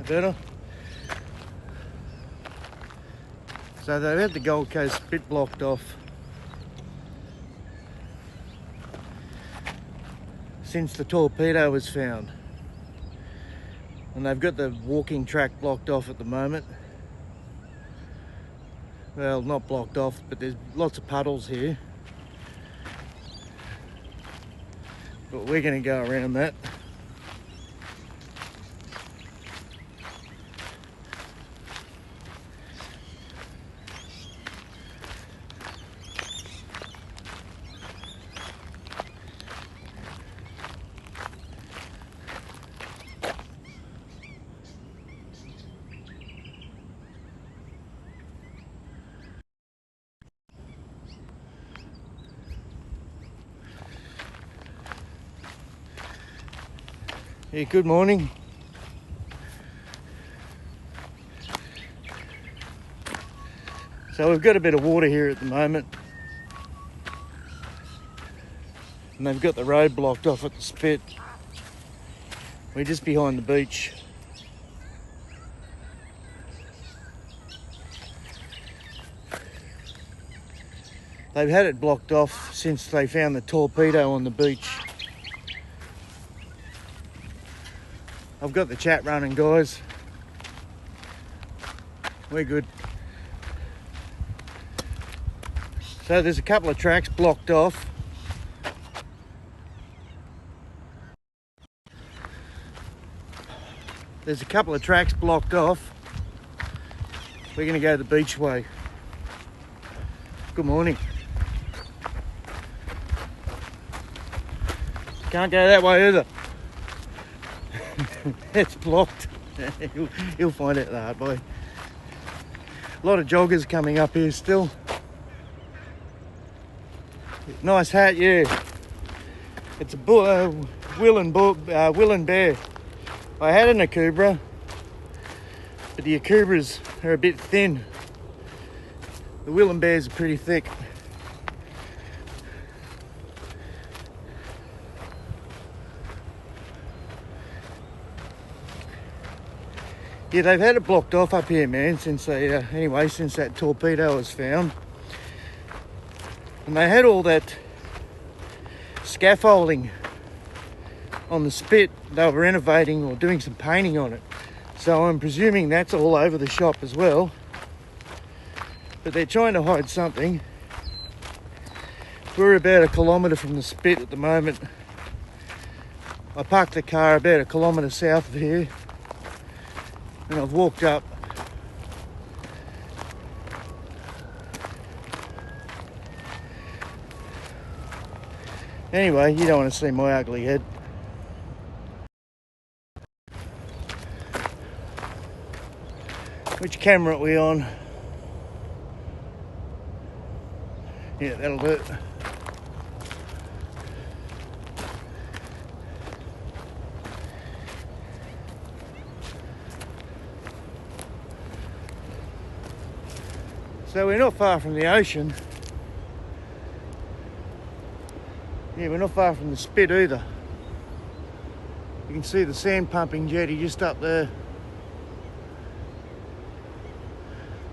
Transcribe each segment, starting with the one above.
better. So they've had the Gold Coast spit blocked off since the torpedo was found. And they've got the walking track blocked off at the moment. Well, not blocked off, but there's lots of puddles here. But we're going to go around that. Yeah, good morning. So we've got a bit of water here at the moment. And they've got the road blocked off at the spit. We're just behind the beach. They've had it blocked off since they found the torpedo on the beach. I've got the chat running, guys. We're good. So there's a couple of tracks blocked off. There's a couple of tracks blocked off. We're going to go the beach way. Good morning. Can't go that way either. It's blocked. You'll find it the hard way. A lot of joggers coming up here still. Nice hat, yeah. It's a will and bear. I had an akubra, but the akubras are a bit thin. The will and bears are pretty thick. Yeah, they've had it blocked off up here, man, since since that torpedo was found. And they had all that scaffolding on the spit. They were renovating or doing some painting on it. So I'm presuming that's all over the shop as well. But they're trying to hide something. We're about 1 kilometre from the spit at the moment. I parked the car about 1 kilometre south of here. And I've walked up. Anyway, you don't want to see my ugly head. Which camera are we on? Yeah, that'll do it. So we're not far from the ocean. Yeah, we're not far from the spit either. You can see the sand pumping jetty just up there.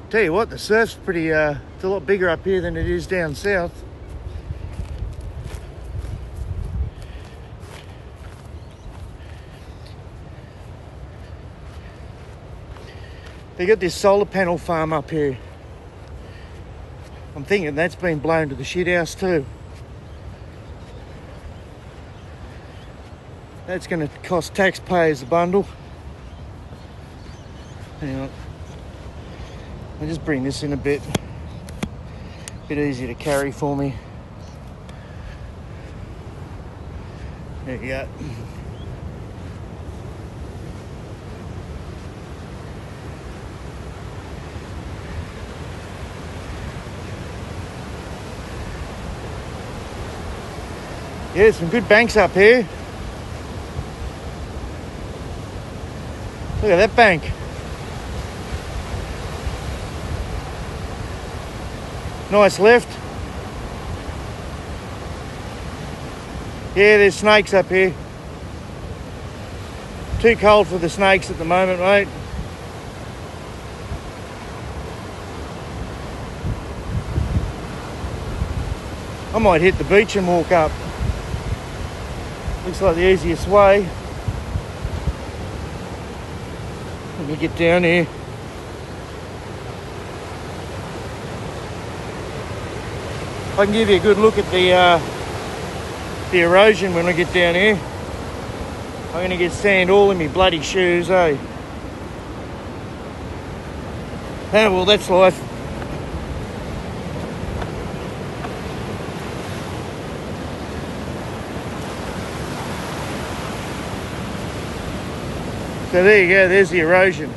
Tell you what, the surf's pretty, it's a lot bigger up here than it is down south. They got this solar panel farm up here. I'm thinking that's been blown to the shit house too. That's going to cost taxpayers a bundle. Hang on. I'll just bring this in a bit easier to carry for me. There you go. Yeah, some good banks up here. Look at that bank. Nice left. Yeah, there's snakes up here. Too cold for the snakes at the moment, mate. I might hit the beach and walk up. Looks like the easiest way. Let me get down here. I can give you a good look at the erosion when I get down here. I'm going to get sand all in my bloody shoes, eh? Ah, well, that's life. So there you go, there's the erosion.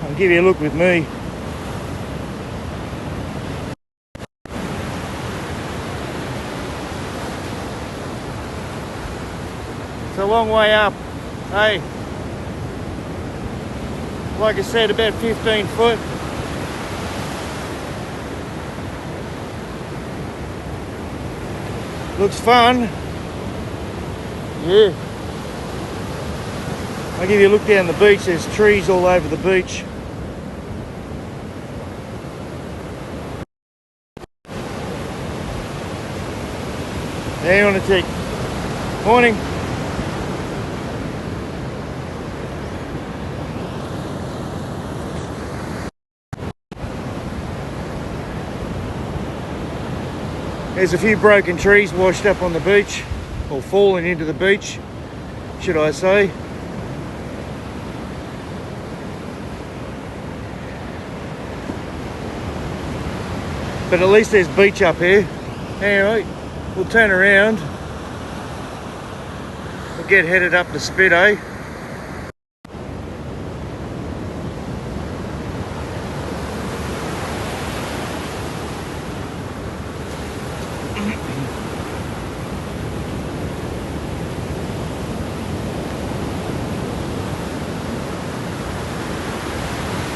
I'll give you a look with me. It's a long way up, hey. Like I said, about 15 foot. Looks fun. Yeah. I'll give you a look down the beach. There's trees all over the beach. Hang on a tick. Morning. There's a few broken trees washed up on the beach, or falling into the beach, should I say. But at least there's beach up here. Anyway, we'll turn around. We'll get headed up to Spit, eh?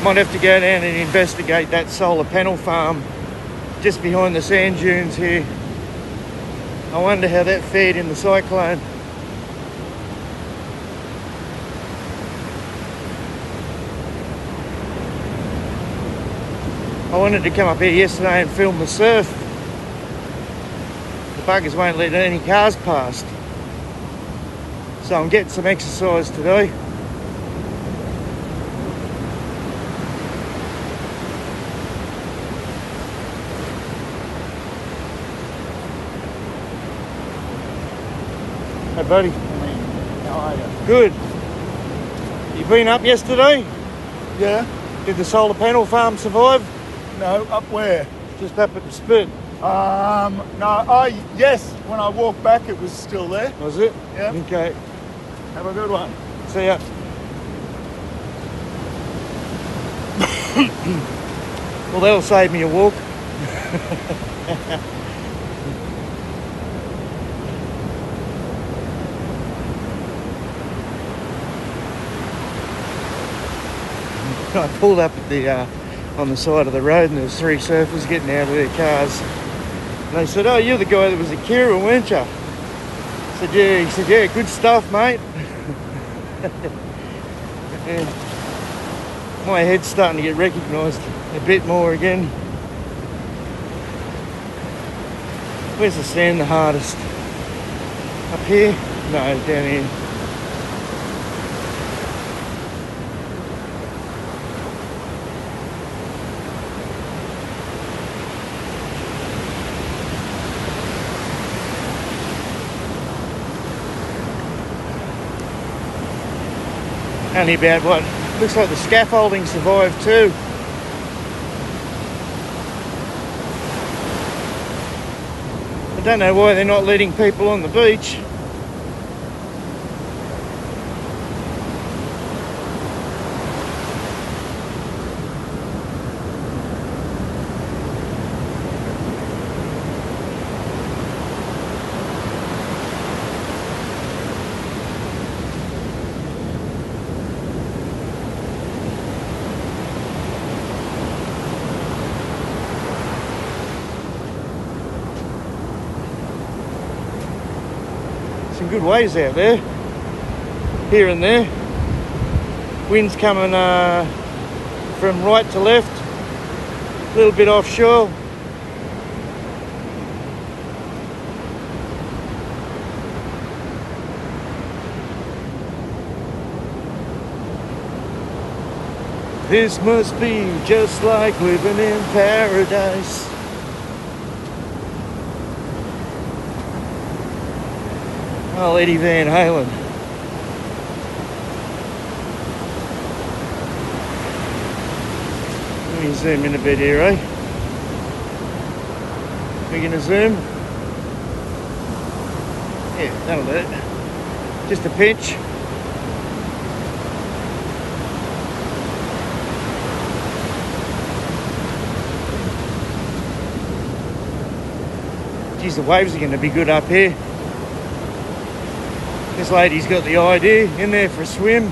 Might have to go down and investigate that solar panel farm just behind the sand dunes here. I wonder how that fared in the cyclone. I wanted to come up here yesterday and film the surf. The buggers won't let any cars past. So I'm getting some exercise today. Hey buddy. How are you? Good. You been up yesterday? Yeah. Did the solar panel farm survive? No, up where? Just up at the Spit. No, yes, when I walked back it was still there. Was it? Yeah. Okay. Have a good one. See ya. Well, that'll save me a walk. I pulled up at the on the side of the road, and there's three surfers getting out of their cars. And they said, "Oh, you're the guy that was at Kira, weren't you?" I said, "Yeah." He said, "Yeah, good stuff, mate." Yeah. My head's starting to get recognised a bit more again. Where's the sand the hardest? Up here? No, down here. Only about what looks like the scaffolding survived too. I don't know why they're not letting people on the beach. Some good waves out there, here and there. Wind's coming from right to left, a little bit offshore. This must be just like living in paradise. Oh, Eddie Van Halen. Let me zoom in a bit here, eh? We're gonna zoom. Yeah, that'll do it. Just a pinch. Geez, the waves are going to be good up here. This lady's got the idea, in there for a swim.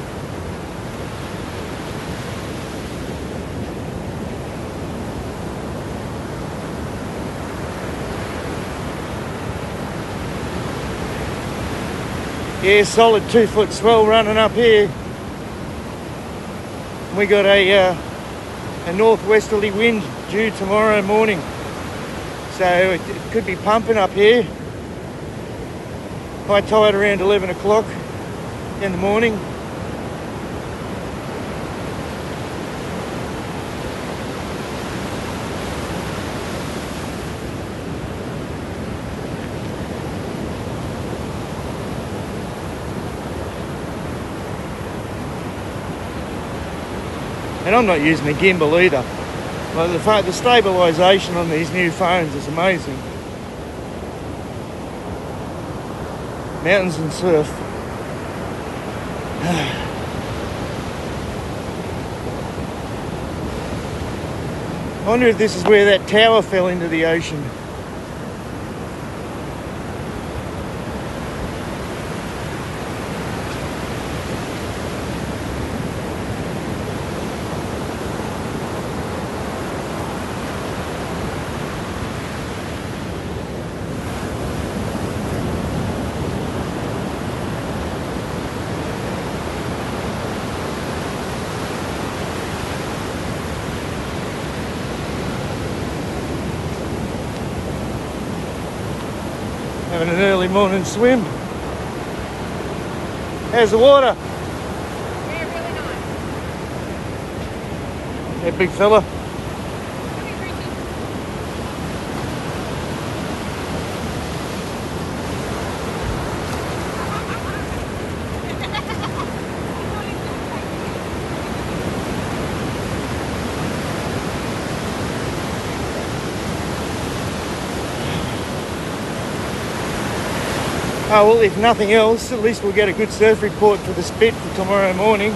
Yeah, solid 2-foot swell running up here. We got a northwesterly wind due tomorrow morning. So it could be pumping up here. High tide around 11 o'clock in the morning. And I'm not using a gimbal either. Like the stabilisation on these new phones is amazing. Mountains and surf. I wonder if this is where that tower fell into the ocean. Having an early morning swim. How's the water? Yeah, really nice. That big fella. Oh, well, if nothing else, at least we'll get a good surf report for the Spit for tomorrow morning.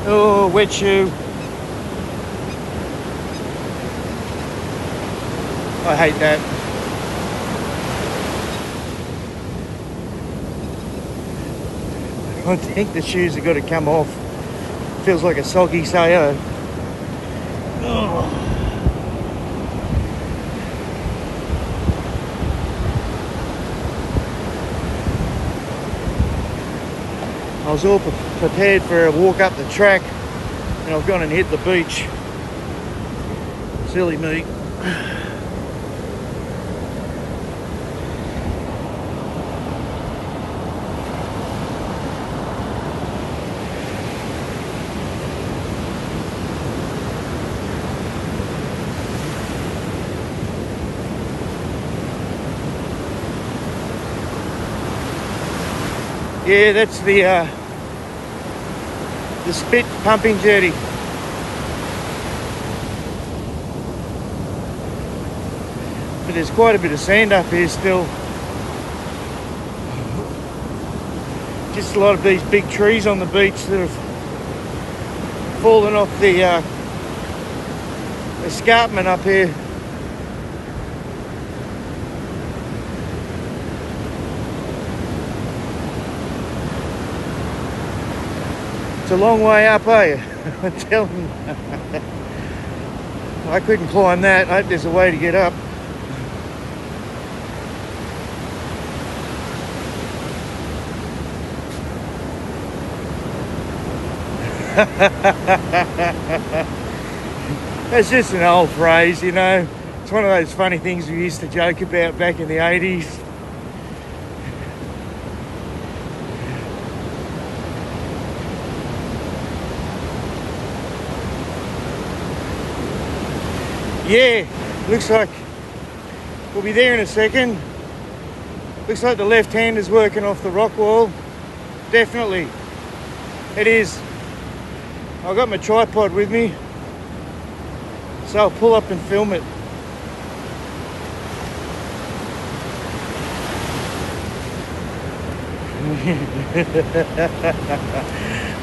Oh, wet shoe. I hate that. I think the shoes have got to come off. Feels like a soggy sayo. Oh. I was all prepared for a walk up the track and I've gone and hit the beach. Silly me. Yeah, that's the Spit pumping jetty. But there's quite a bit of sand up here still. Just a lot of these big trees on the beach that have fallen off the escarpment up here. It's a long way up, eh? I'm telling you. I couldn't climb that. I hope there's a way to get up. That's just an old phrase, you know. It's one of those funny things we used to joke about back in the 80s. Yeah, looks like we'll be there in a second. Looks like the left hand is working off the rock wall. Definitely. It is. I've got my tripod with me, so I'll pull up and film it.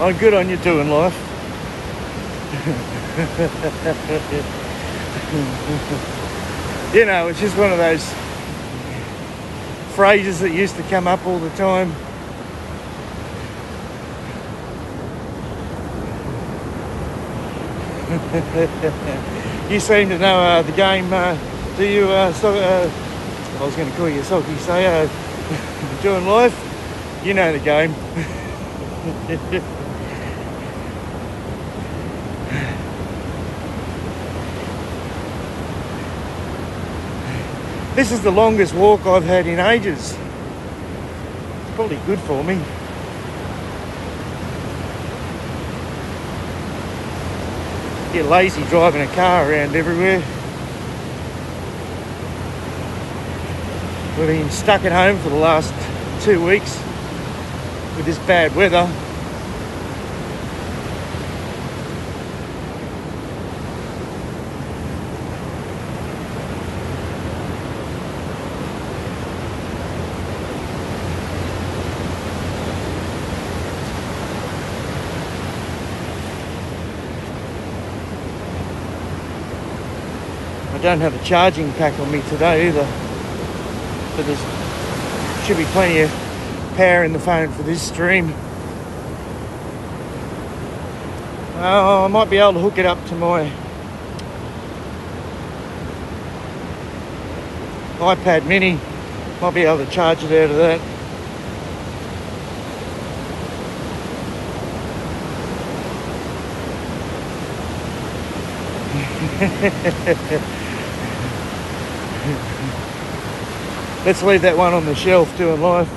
I'm good on you doing life. You know, it's just one of those phrases that used to come up all the time. You seem to know the game, do you? I was going to call you Socky, say, doing life. You know the game. This is the longest walk I've had in ages. It's probably good for me. Get lazy driving a car around everywhere. We've been stuck at home for the last 2 weeks with this bad weather. I don't have a charging pack on me today either, but there should be plenty of power in the phone for this stream. I might be able to hook it up to my iPad mini. Might be able to charge it out of that. Let's leave that one on the shelf doing life.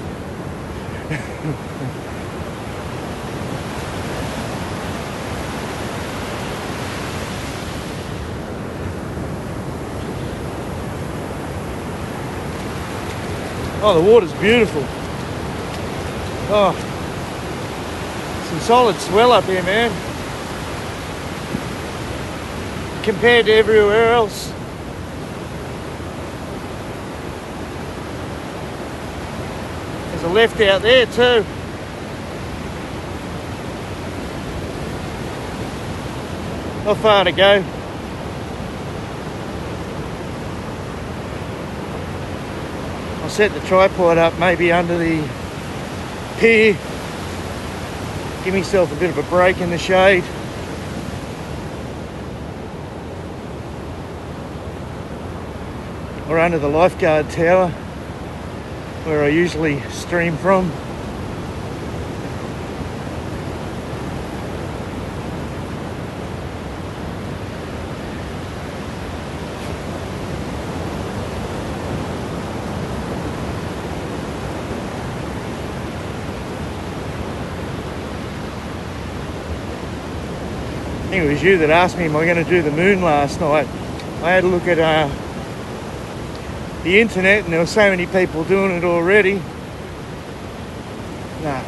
Oh, the water's beautiful. Oh, some solid swell up here, man. Compared to everywhere else. There's a left out there too. Not far to go. I'll set the tripod up maybe under the pier. Give myself a bit of a break in the shade. Or under the Lifeguard tower, where I usually stream from. I think it was you that asked me, am I going to do the moon last night? I had a look at the internet, and there were so many people doing it already. Nah.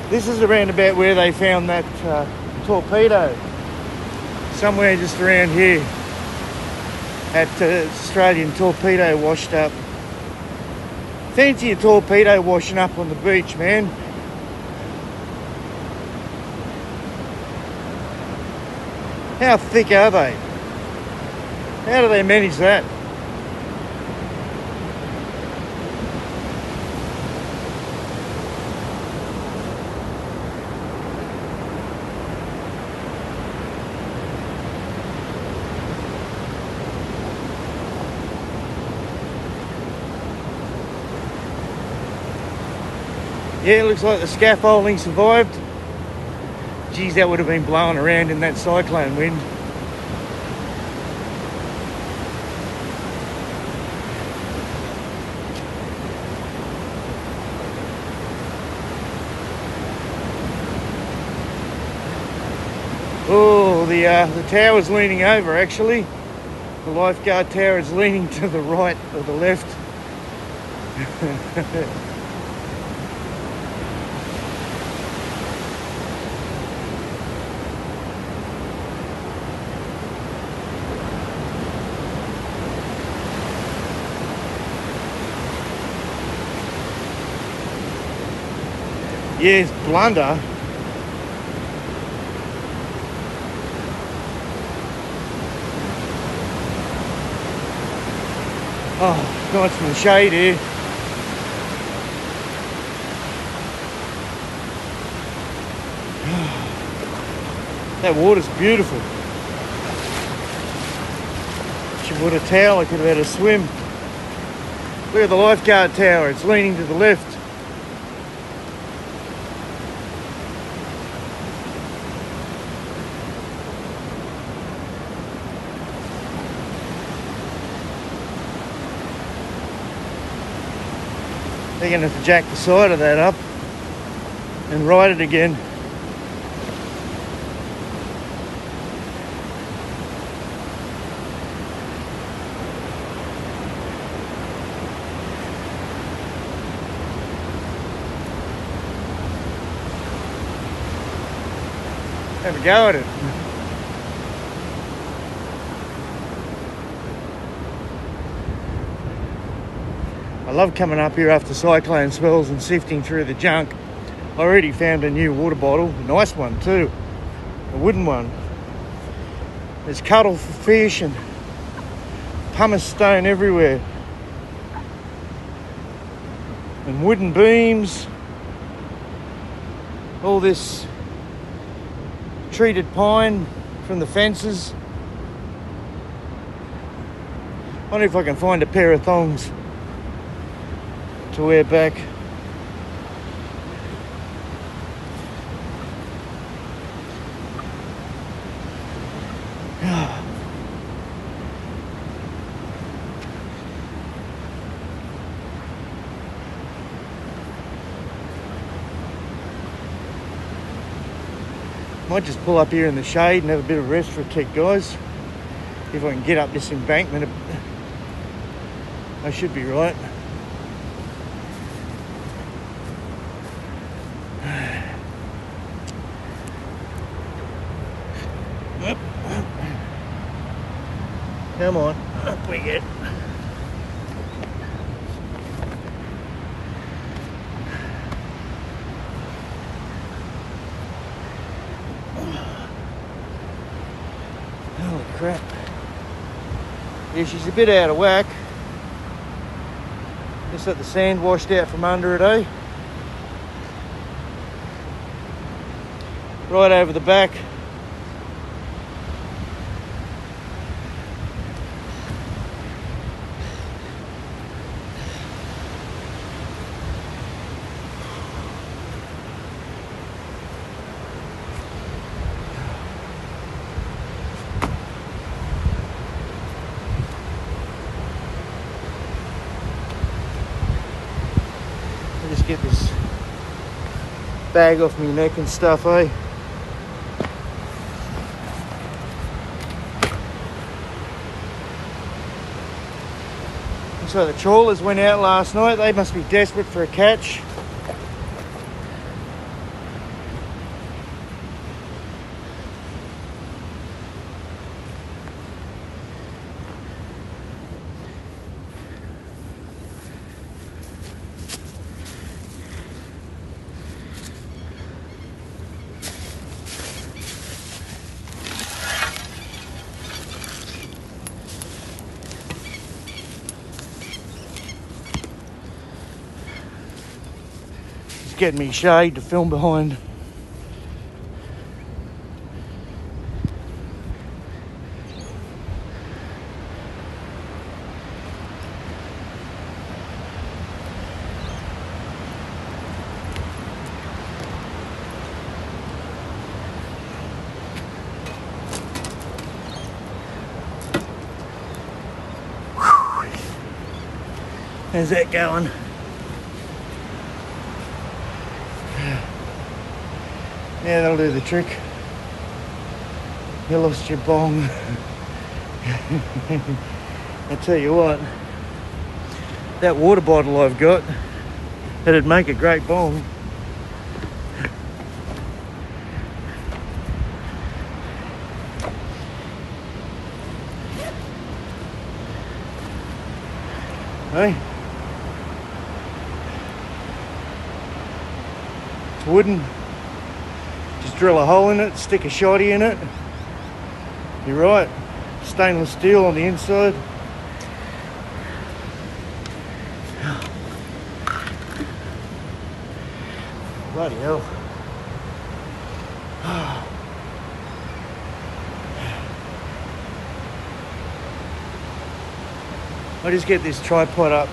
This is around about where they found that torpedo. Somewhere just around here. That Australian torpedo washed up. Fancy a torpedo washing up on the beach, man. How thick are they? How do they manage that? Yeah, it looks like the scaffolding survived. Geez, that would have been blowing around in that cyclone wind. Oh, the tower's leaning over actually. The Lifeguard tower is leaning to the right or the left. Yes, blunder. Oh, nice in the shade here. That water's beautiful. She brought a towel, I could have had a swim. Look at the Lifeguard tower, it's leaning to the left. They're going to have to jack the side of that up and ride it again. Have a go at it. I love coming up here after cyclone swells and sifting through the junk. I already found a new water bottle, a nice one too, a wooden one. There's cuttle for fish and pumice stone everywhere. And wooden beams. All this treated pine from the fences. I wonder if I can find a pair of thongs to wear back. Might just pull up here in the shade and have a bit of rest for a tick, guys. If I can get up this embankment, I should be right. Come on, up we get. Holy crap. Yeah, she's a bit out of whack. Just let the sand washed out from under it, eh? Right over the back. Just get this bag off my neck and stuff, eh? So the trawlers went out last night. They must be desperate for a catch. Getting me shade to film behind. How's that going? Yeah, that'll do the trick. You lost your bong. I tell you what, that water bottle I've got, that'd make a great bong. Hey? It's wooden. Just drill a hole in it, stick a shotty in it. You're right. Stainless steel on the inside. Bloody hell. I'll just get this tripod up.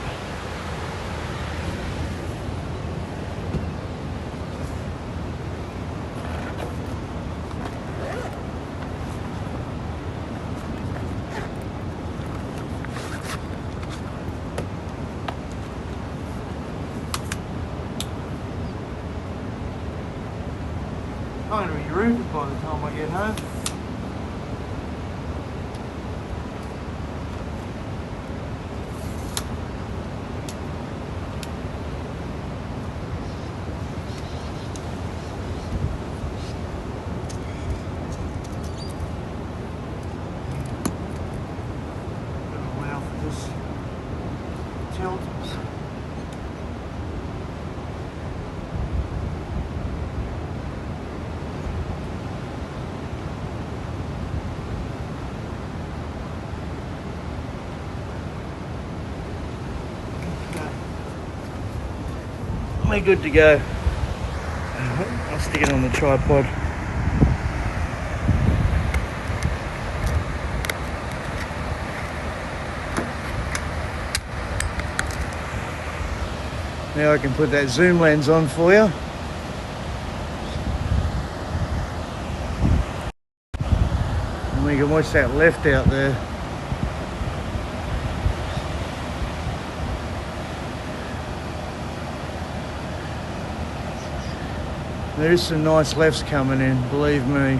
I'm going to be rooted by the time I get home. Gotta allow for this tilt. We're good to go. I'll stick it on the tripod. Now I can put that zoom lens on for you. And we can watch that left out there. There's some nice lefts coming in, believe me.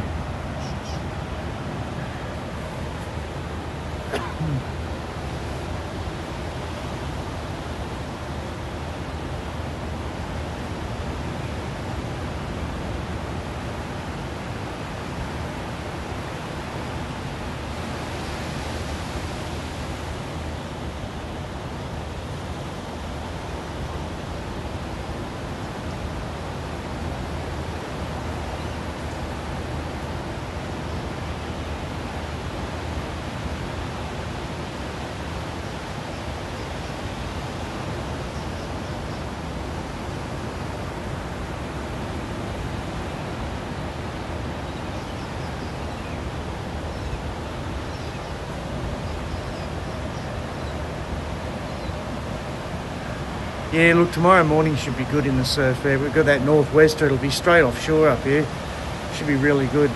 Yeah, look, tomorrow morning should be good in the surf there. We've got that northwester, it'll be straight offshore up here. Should be really good.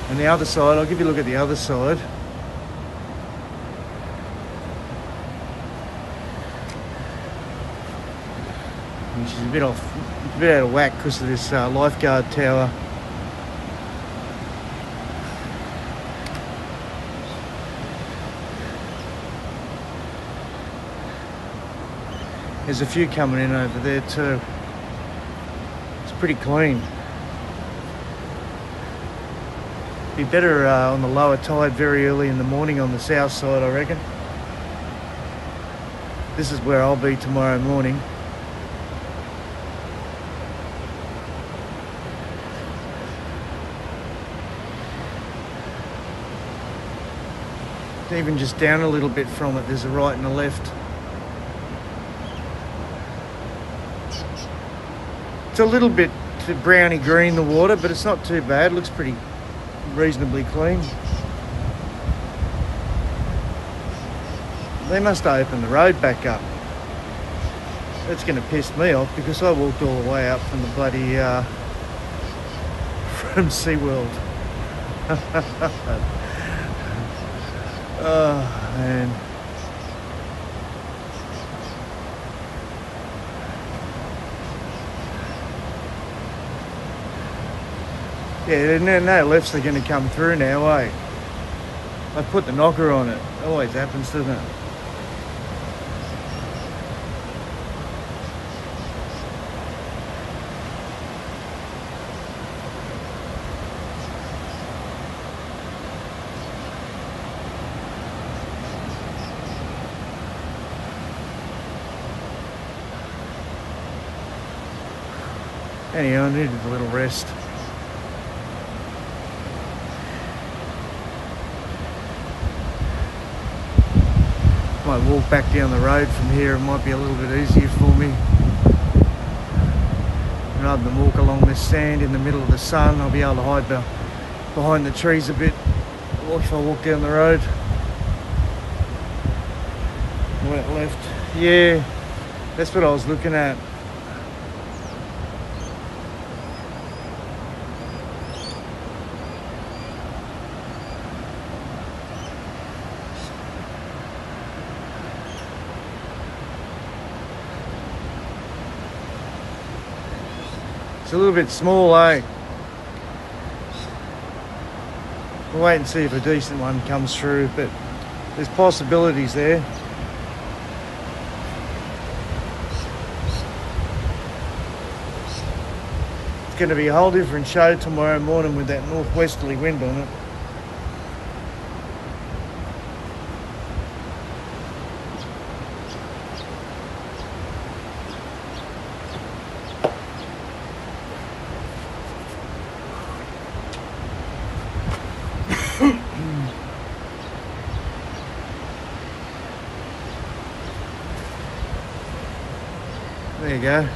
And the other side, I'll give you a look at the other side. Which is a bit off, a bit out of whack because of this Lifeguard tower. There's a few coming in over there too. It's pretty clean. Be better on the lower tide very early in the morning on the south side, I reckon. This is where I'll be tomorrow morning. Even just down a little bit from it, there's a right and a left. It's a little bit browny green, the water, but it's not too bad. It looks pretty reasonably clean. They must open the road back up. That's going to piss me off because I walked all the way up from the bloody from SeaWorld. Oh man. Yeah, no lefts are going to come through now, eh? I put the knocker on it. Always happens, doesn't it? Anyhow, I needed a little rest. Might walk back down the road from here. It might be a little bit easier for me. Rather than walk along this sand in the middle of the sun, I'll be able to hide behind the trees a bit if I walk down the road. Went left. Yeah, that's what I was looking at. It's a little bit small, eh? We'll wait and see if a decent one comes through, but there's possibilities there. It's going to be a whole different show tomorrow morning with that northwesterly wind on it. There you go.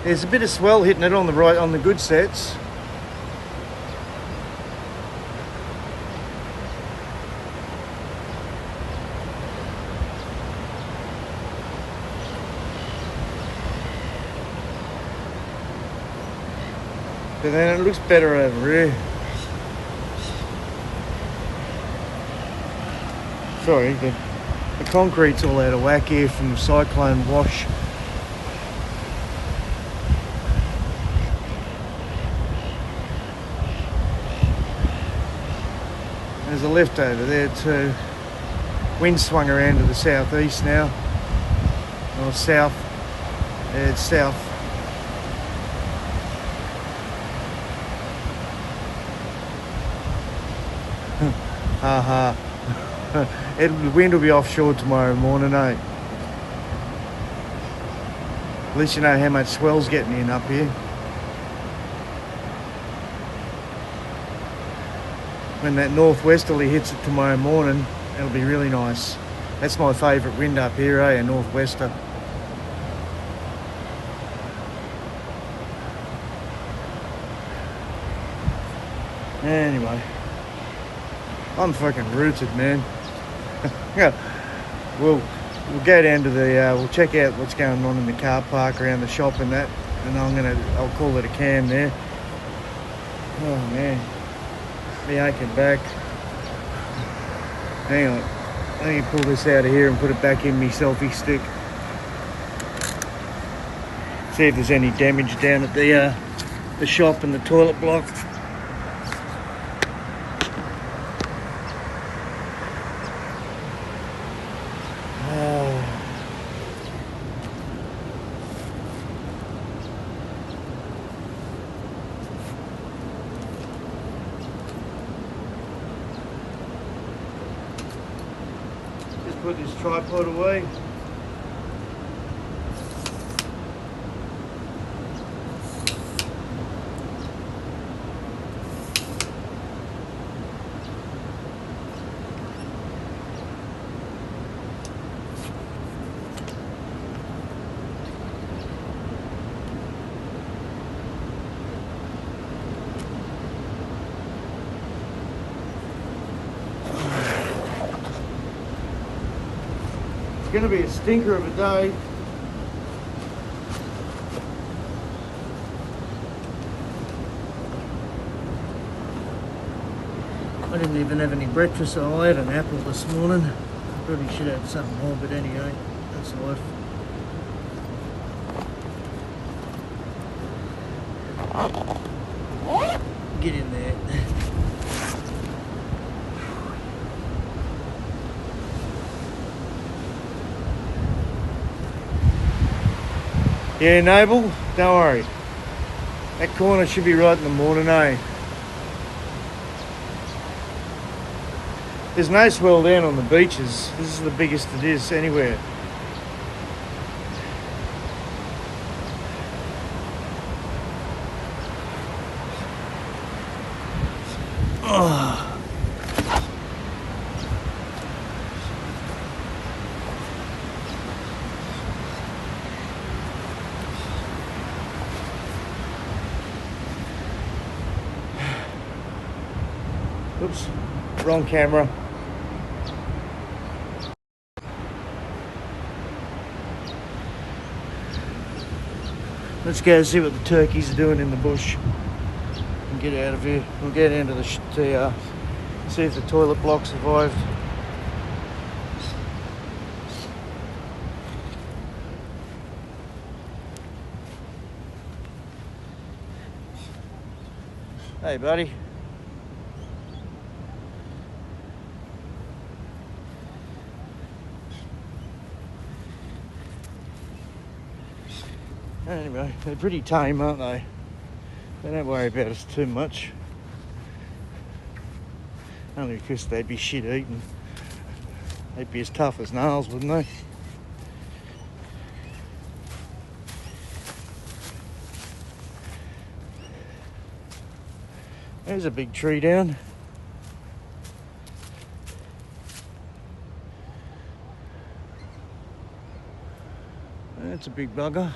There's a bit of swell hitting it on the right, on the good sets. But then it looks better over here. Sorry, the concrete's all out of whack here from the cyclone wash. There's a lift over there too. Wind swung around to the southeast now. Or south. Yeah, it's south. Ha ha. The wind will be offshore tomorrow morning, eh? At least you know how much swell's getting in up here. When that northwesterly hits it tomorrow morning, it'll be really nice. That's my favourite wind up here, eh? A northwester. Anyway, I'm fucking rooted, man. We'll go down to the we'll check out what's going on in the car park around the shop and that, and I'll call it a cam there. Oh man, me aching back. Hang on, let me pull this out of here and put it back in my selfie stick. See if there's any damage down at the shop and the toilet block. Put this tripod away. It's going to be a stinker of a day. I didn't even have any breakfast, so I had an apple this morning. Probably should have something more, but anyway, that's life. Get in there. Yeah, Noble, don't worry. That corner should be right in the morning, eh? There's no swell down on the beaches. This is the biggest it is anywhere. Oh. Oops, wrong camera. Let's go see what the turkeys are doing in the bush and get out of here. We'll get into the see if the toilet block survived. Hey, buddy. Anyway, they're pretty tame, aren't they? They don't worry about us too much. Only because they'd be shit eating. They'd be as tough as nails, wouldn't they? There's a big tree down. That's a big bugger.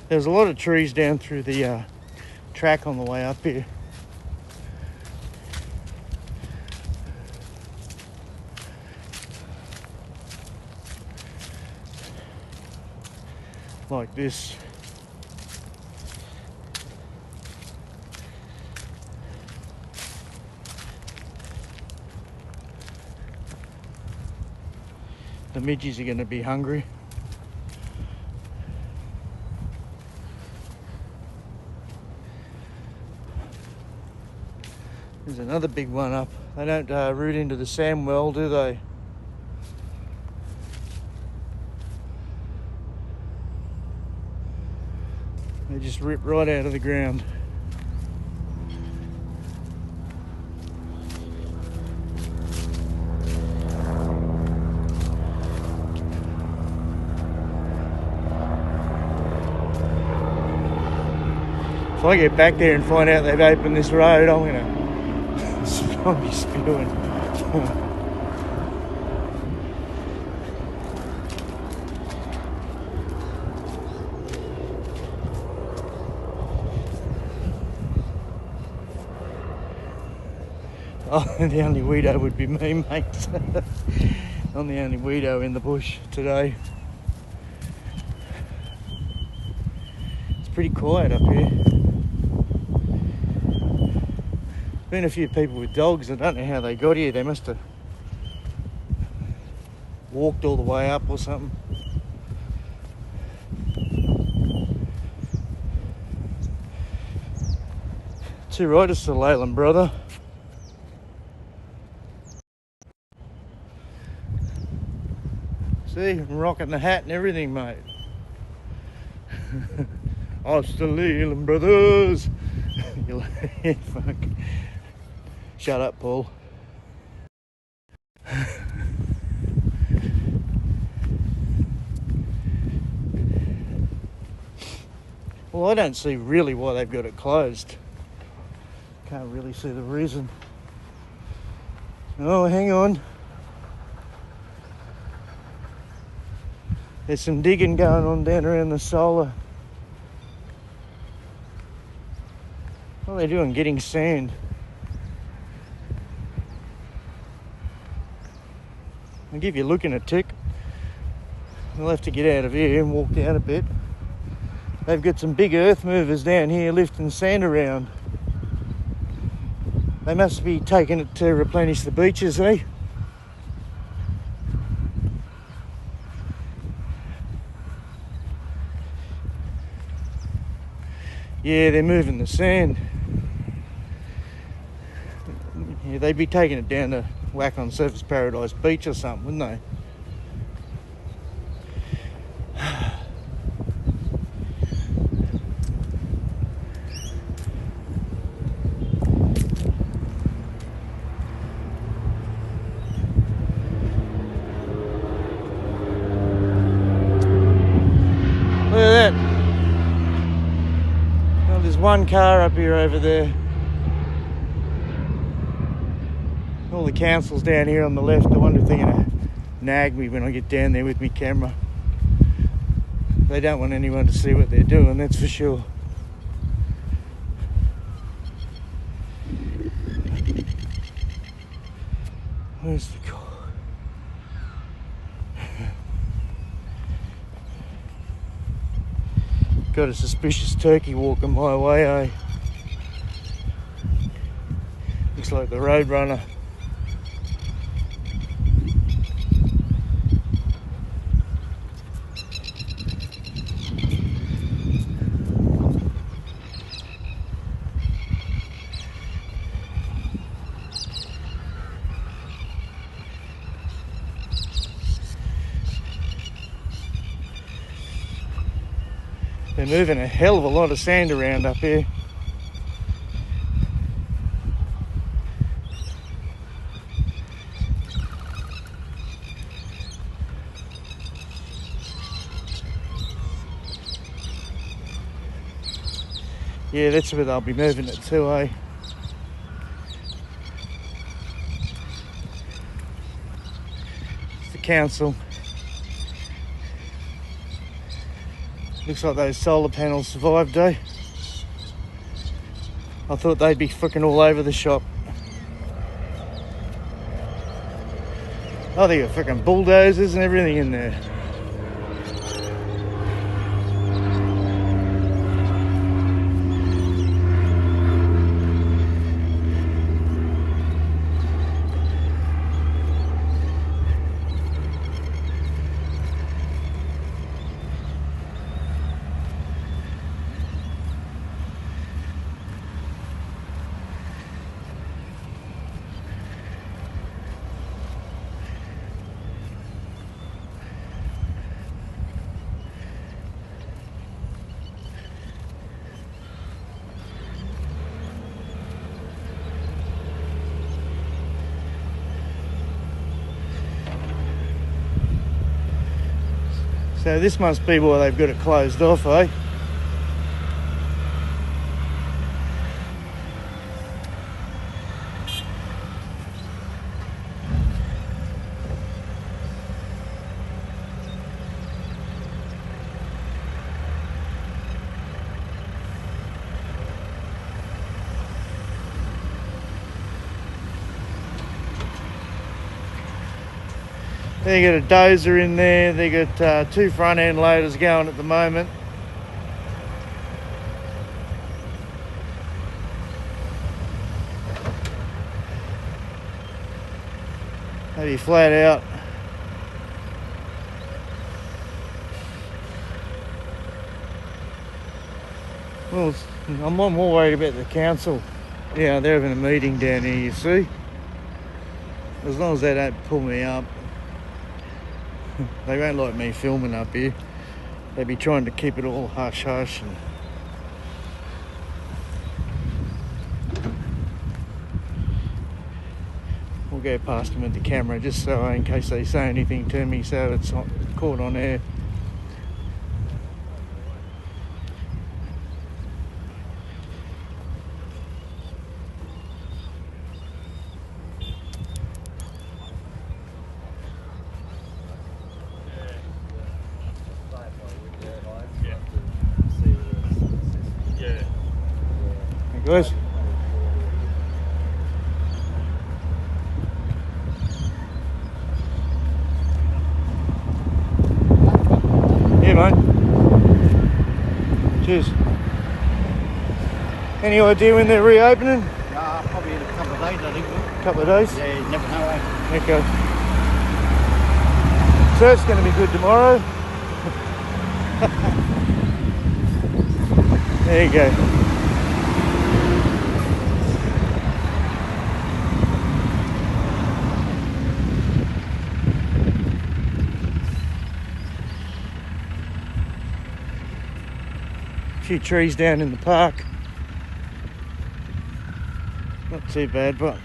There's a lot of trees down through the track on the way up here. Like this. The midges are going to be hungry. There's another big one up. They don't root into the sand well, do they? They just rip right out of the ground. If I get back there and find out they've opened this road, I'm gonna be spewing. Oh, the only weirdo would be me, mate. I'm the only weirdo in the bush today. It's pretty quiet up here. Been a few people with dogs. I don't know how they got here. They must have walked all the way up or something. Too right, it's the Leyland brother. See, I'm rocking the hat and everything, mate. It's the Leyland brothers. Fuck. Shut up, Paul. Well, I don't see really why they've got it closed. Can't really see the reason. Oh, hang on. There's some digging going on down around the solar. What are they doing? Getting sand. I'll give you a look in a tick. We'll have to get out of here and walk down a bit. They've got some big earth movers down here lifting sand around. They must be taking it to replenish the beaches, eh? Yeah, they're moving the sand. Yeah, they'd be taking it down to whack on Surfers Paradise Beach or something, wouldn't they? Look at that. Well, there's one car up here over there. All the council's down here on the left. I wonder if they're going to nag me when I get down there with my camera. They don't want anyone to see what they're doing, that's for sure. Where's the car? Got a suspicious turkey walking my way, eh? Looks like the Roadrunner. They're moving a hell of a lot of sand around up here. Yeah, that's where they'll be moving it to, eh? It's the council. Looks like those solar panels survived, eh? I thought they'd be freaking all over the shop. Oh, they got freaking bulldozers and everything in there. So this must be why they've got it closed off, eh? They got a dozer in there. They got two front end loaders going at the moment. Maybe flat out. Well, I'm more worried about the council. Yeah, they're having a meeting down here, you see. As long as they don't pull me up. They won't like me filming up here. They'll be trying to keep it all hush-hush. And we'll go past them with the camera just so in case they say anything to me so it's not caught on air. Guys. Yeah, mate. Cheers. Any idea when they're reopening? Probably in a couple of days, I think. A couple of days? Yeah, you never know, eh? Okay. So it's going to be good tomorrow. There you go. few trees down in the park. Not too bad, but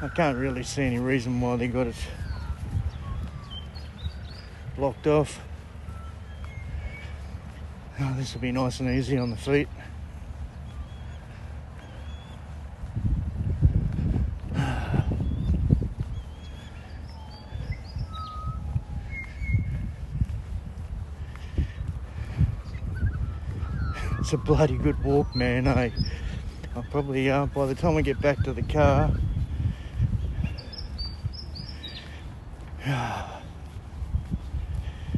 I can't really see any reason why they got it blocked off. Oh, this will be nice and easy on the feet. It's a bloody good walk, man. I'll probably, by the time we get back to the car,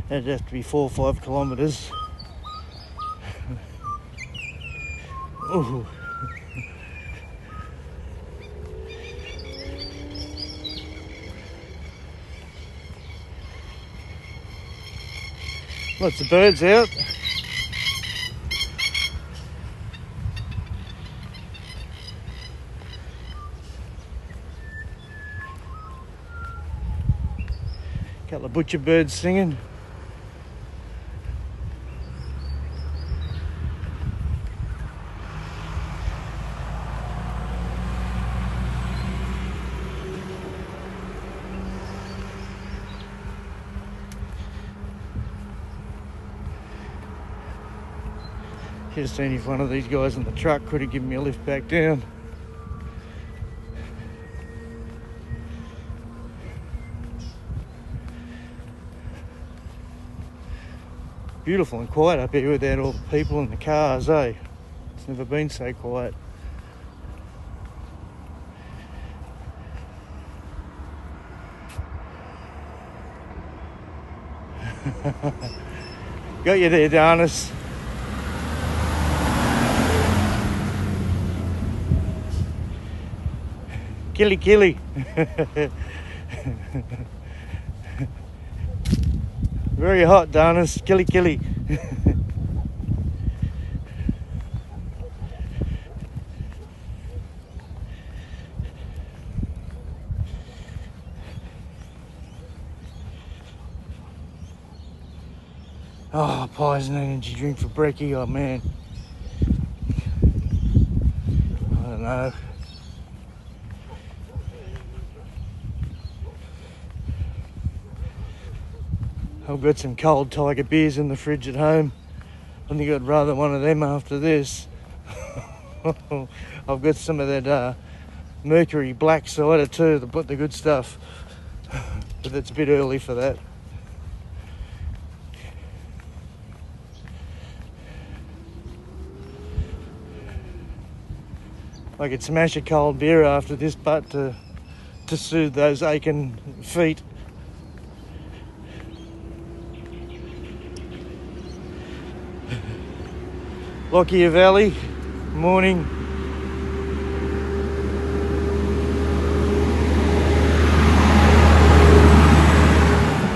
it'd have to be 4 or 5 kilometres. Ooh. Lots of birds out. Couple of butcher birds singing. Should have seen if one of these guys in the truck could have given me a lift back down. Beautiful and quiet up here without all the people and the cars, eh? It's never been so quiet. Got you there, Darnus. Killy killy. Very hot, Darnus. Killy killy. Oh, pies and energy drink for brekkie. Oh man. I don't know. I've got some cold Tiger beers in the fridge at home. I think I'd rather one of them after this. I've got some of that Mercury black cider too, the good stuff. But it's a bit early for that. I could smash a cold beer after this, but to soothe those aching feet. Lockyer Valley, morning.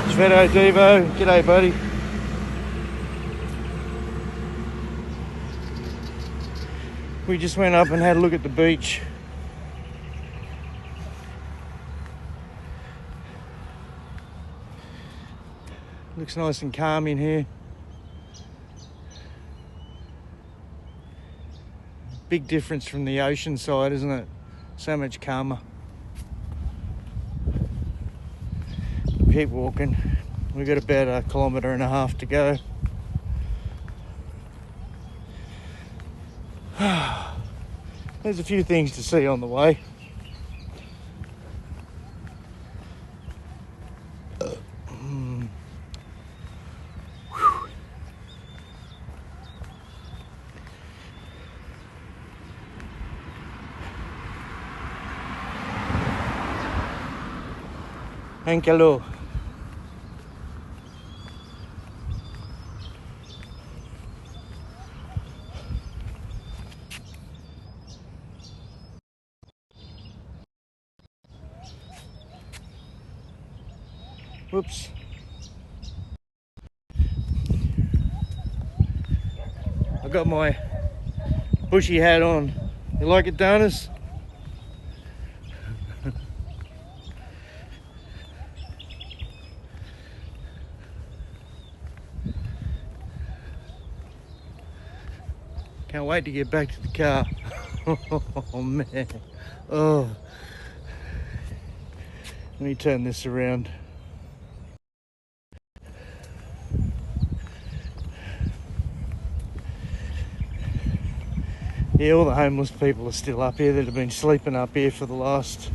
Sveto Devo, g'day buddy. We just went up and had a look at the beach. Looks nice and calm in here. Big difference from the ocean side, isn't it? So much calmer. Keep walking. We've got about 1.5 kilometres to go. There's a few things to see on the way. Hello. Whoops. I got my bushy hat on You like it, Donis? Can't wait to get back to the car. Oh man. Oh. Let me turn this around. Yeah, all the homeless people are still up here that have been sleeping up here for the last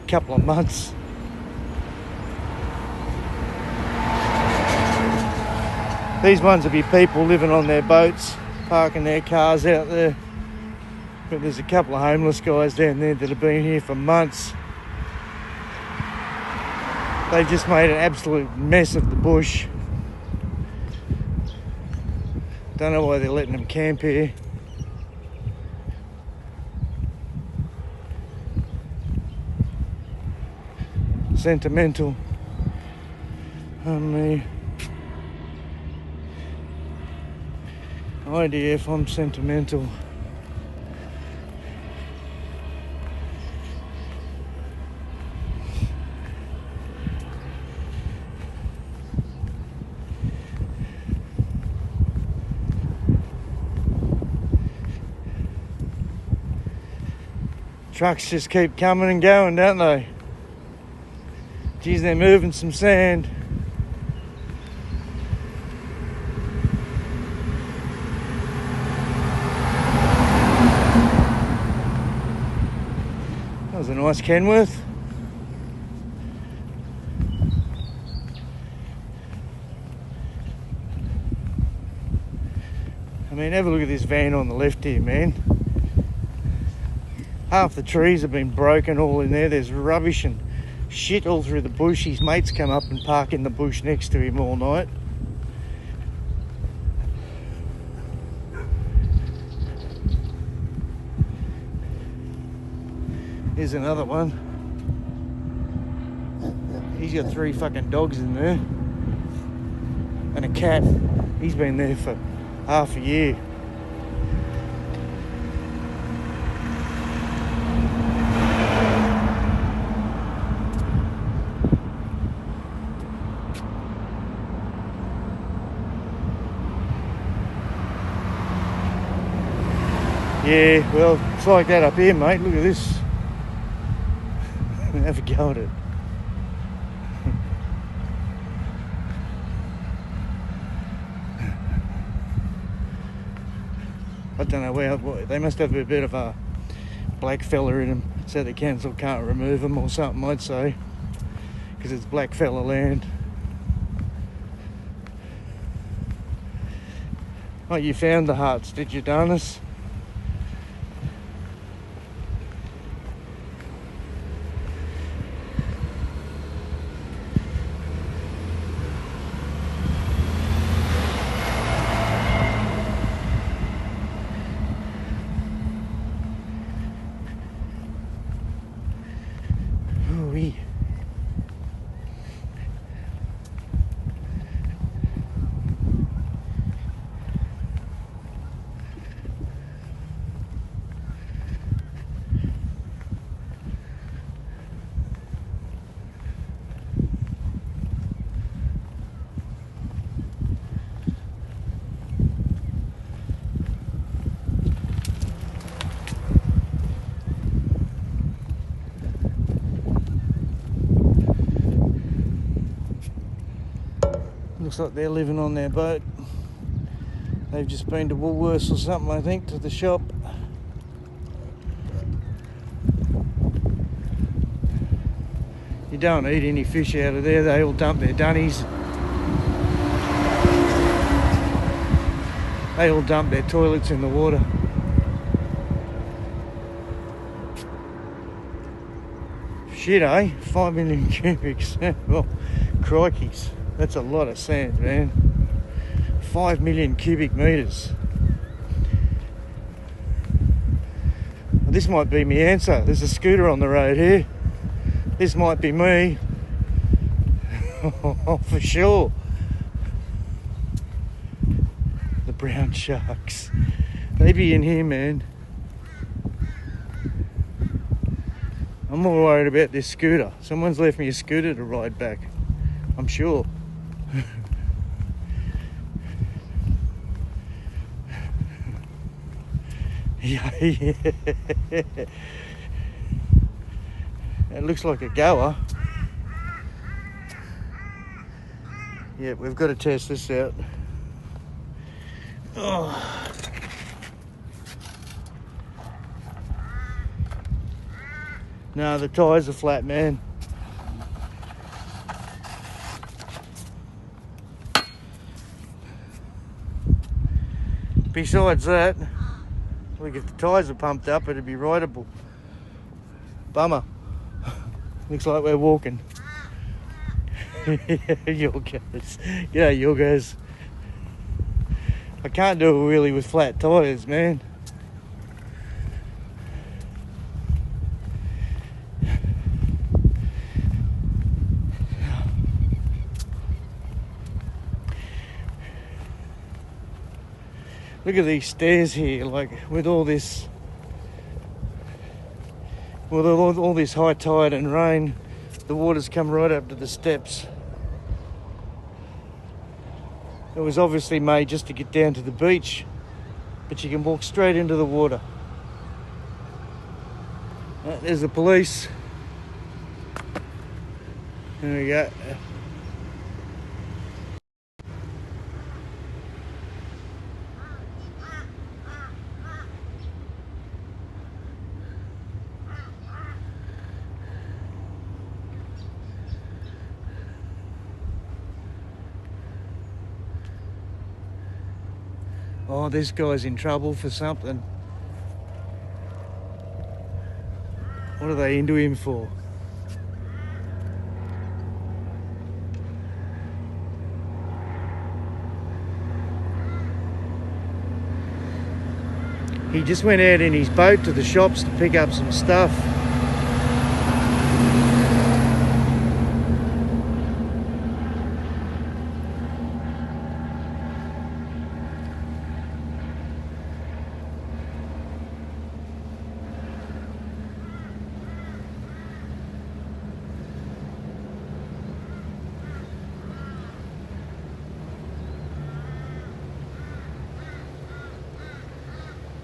couple of months. These ones will be people living on their boats, parking their cars out there. But there's a couple of homeless guys down there that have been here for months. They've just made an absolute mess of the bush. Don't know why they're letting them camp here. Sentimental on me. No idea if I'm sentimental. Trucks just keep coming and going, don't they? Geez, they're moving some sand. That was a nice Kenworth. I mean, have a look at this van on the left here, man. Half the trees have been broken all in there. There's rubbish and shit all through the bush. His mates come up and park in the bush next to him all night. Here's another one. He's got 3 fucking dogs in there. And a cat. He's been there for half a year. Yeah, well, it's like that up here, mate. Look at this. Have a go at it. I don't know where, they must have a bit of a black fella in them, so the council can't remove them or something, I'd say, because it's black fella land. Oh, you found the huts, did you, Donis? Ooh-wee. Looks like they're living on their boat. They've just been to Woolworths or something, I think, to the shop. You don't eat any fish out of there. They all dump their dunnies. They all dump their toilets in the water. Shit, eh? 5 million cubics. Well, crikeys. That's a lot of sand, man. 5 million cubic metres. Well, this might be my answer. There's a scooter on the road here. This might be me. For sure. The brown sharks. They be in here, man. I'm more worried about this scooter. Someone's left me a scooter to ride back, I'm sure. Yeah. It looks like a goer. Yeah, we've got to test this out. Oh. No, the tyres are flat, man. Besides that, look, if the tyres are pumped up, it'd be rideable. Bummer. Looks like we're walking. Yorkers. Yeah, Yorkers. I can't do a wheelie with flat tyres, man. Look at these stairs here, like with all this, with all this high tide and rain, the water's come right up to the steps. It was obviously made just to get down to the beach, but you can walk straight into the water. There's the police. There we go. Oh, this guy's in trouble for something. What are they into him for? He just went out in his boat to the shops to pick up some stuff.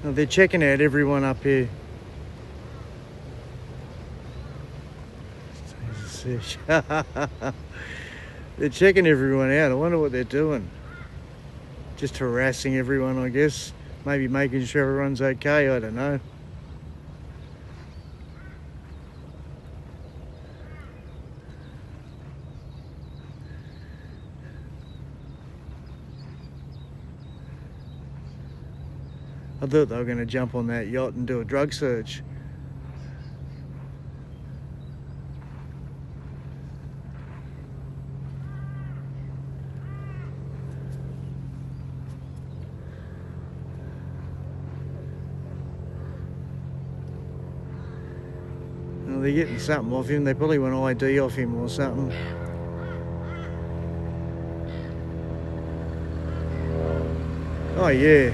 Now they're checking out everyone up here. They're checking everyone out. I wonder what they're doing. Just harassing everyone, I guess. Maybe making sure everyone's okay, I don't know. I thought they were going to jump on that yacht and do a drug search. Well, they're getting something off him. They probably want ID off him or something. Oh yeah.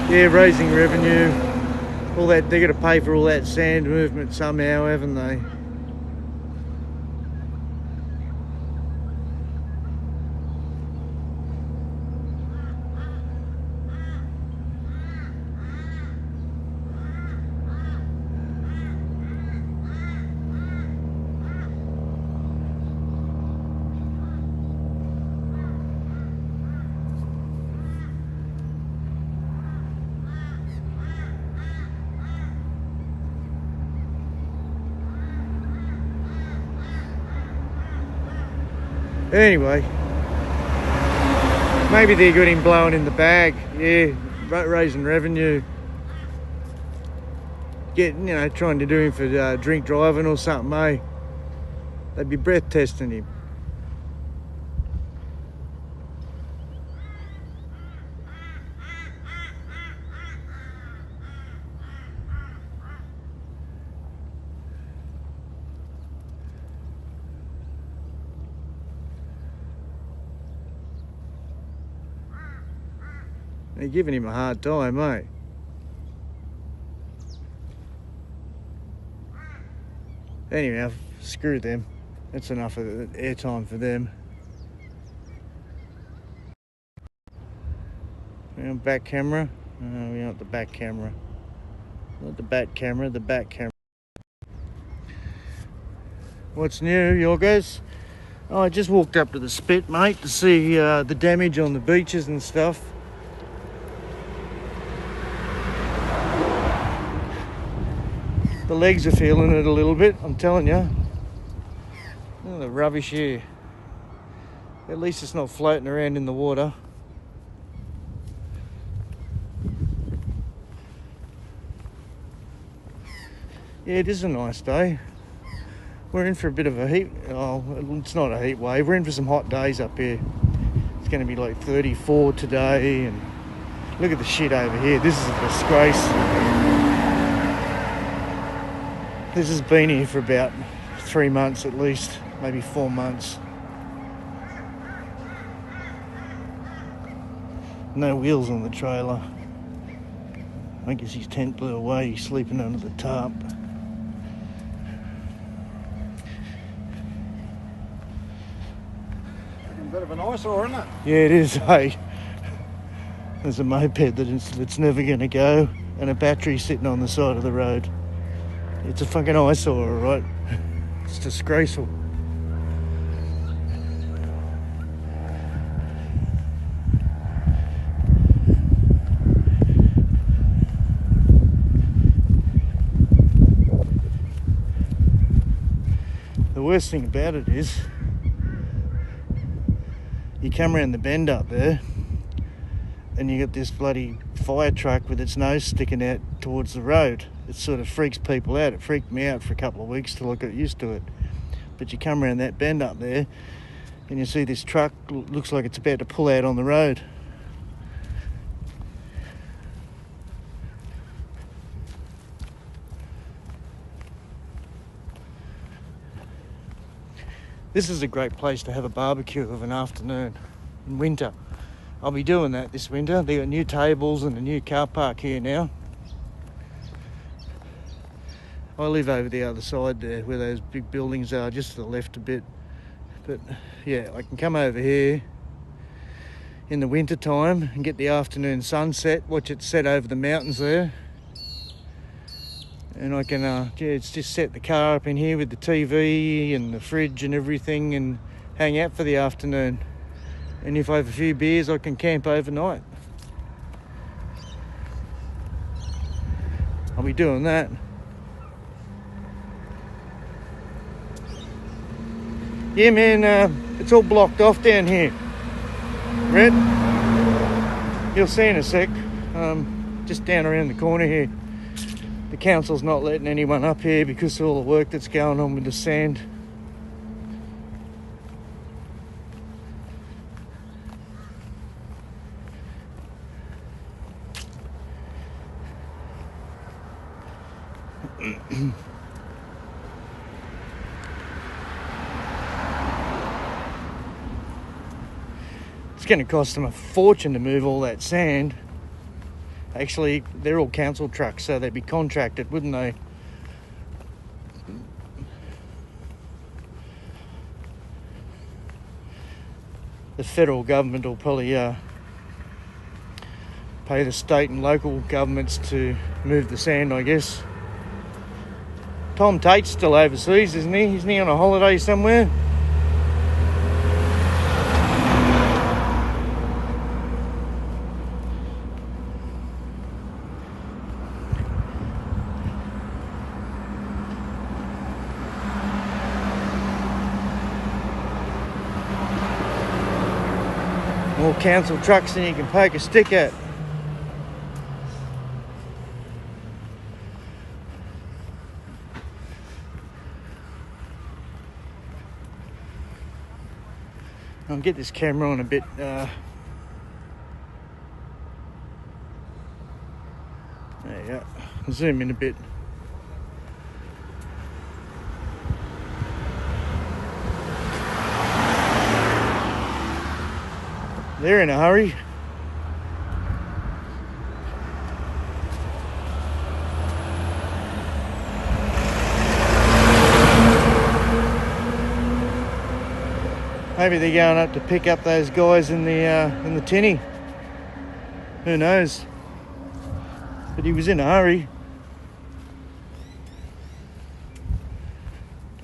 Yeah, raising revenue, all that. They're going to pay for all that sand movement somehow, haven't they? Anyway, maybe they're getting blown in the bag. Yeah, raising revenue. Getting, you know, trying to do him for drink driving or something, eh? They'd be breath testing him. They're giving him a hard time, mate. Anyway, screw them. That's enough of airtime for them. We on back camera? No, we want the back camera. Not the back camera, the back camera. What's new, Yorgos? Oh, I just walked up to the spit, mate, to see the damage on the beaches and stuff. The legs are feeling it a little bit, I'm telling you. Look at the rubbish here. At least it's not floating around in the water. Yeah, it is a nice day. We're in for a bit of a heat. Oh, it's not a heat wave. We're in for some hot days up here. It's going to be like 34 today. And look at the shit over here. This is a disgrace. This has been here for about 3 months at least, maybe 4 months. No wheels on the trailer. I guess his tent blew away. He's sleeping under the tarp. A bit of an eyesore, isn't it? Yeah, it is, hey. There's a moped that's never going to go, and a battery sitting on the side of the road. It's a fucking eyesore, all right? It's disgraceful. The worst thing about it is, you come around the bend up there, and you got this bloody fire truck with its nose sticking out towards the road. It sort of freaks people out. It freaked me out for a couple of weeks till I got used to it. But you come around that bend up there and you see this truck looks like it's about to pull out on the road. This is a great place to have a barbecue of an afternoon in winter. I'll be doing that this winter. They got new tables and a new car park here now. I live over the other side there where those big buildings are, just to the left a bit. But yeah, I can come over here in the winter time and get the afternoon sunset, watch it set over the mountains there. And I can just set the car up in here with the TV and the fridge and everything and hang out for the afternoon. And if I have a few beers, I can camp overnight. I'll be doing that. Yeah, man, it's all blocked off down here. Red, you'll see in a sec. Just down around the corner here. The council's not letting anyone up here because of all the work that's going on with the sand. It's going to cost them a fortune to move all that sand. Actually, they're all council trucks, so they'd be contracted, wouldn't they? The federal government will probably pay the state and local governments to move the sand, I guess. Tom Tate's still overseas, isn't he? Isn't he on a holiday somewhere? More council trucks than you can poke a stick at. I'll get this camera on a bit. There you go. Zoom in a bit. They're in a hurry. Maybe they're going up to pick up those guys in the tinny. Who knows? But he was in a hurry.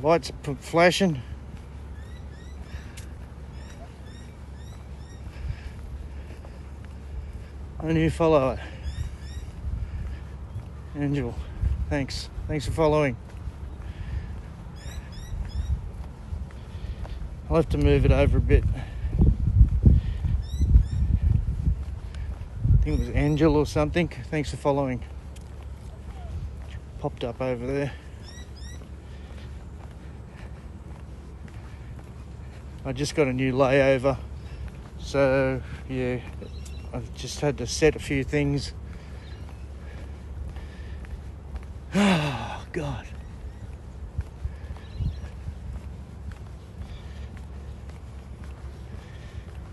Lights flashing. A new follower. Angel, thanks. Thanks for following. I'll have to move it over a bit. I think it was Angel or something. Thanks for following. Popped up over there. I just got a new layover. So, yeah, I've just had to set a few things. Oh, God.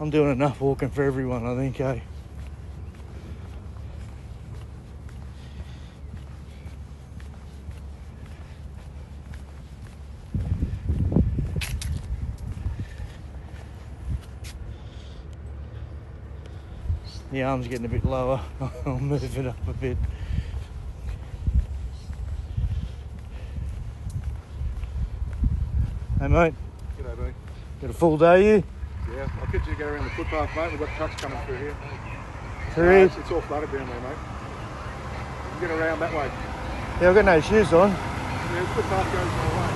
I'm doing enough walking for everyone, I think, eh? The arm's getting a bit lower. I'll move it up a bit. Hey, mate. G'day, buddy. Got a full day, you? Yeah, I'll get you to go around the footpath, mate. We've got trucks coming through here. It's all flooded down there, mate. You can get around that way. Yeah, I've got no shoes on. Yeah, the footpath goes all the way.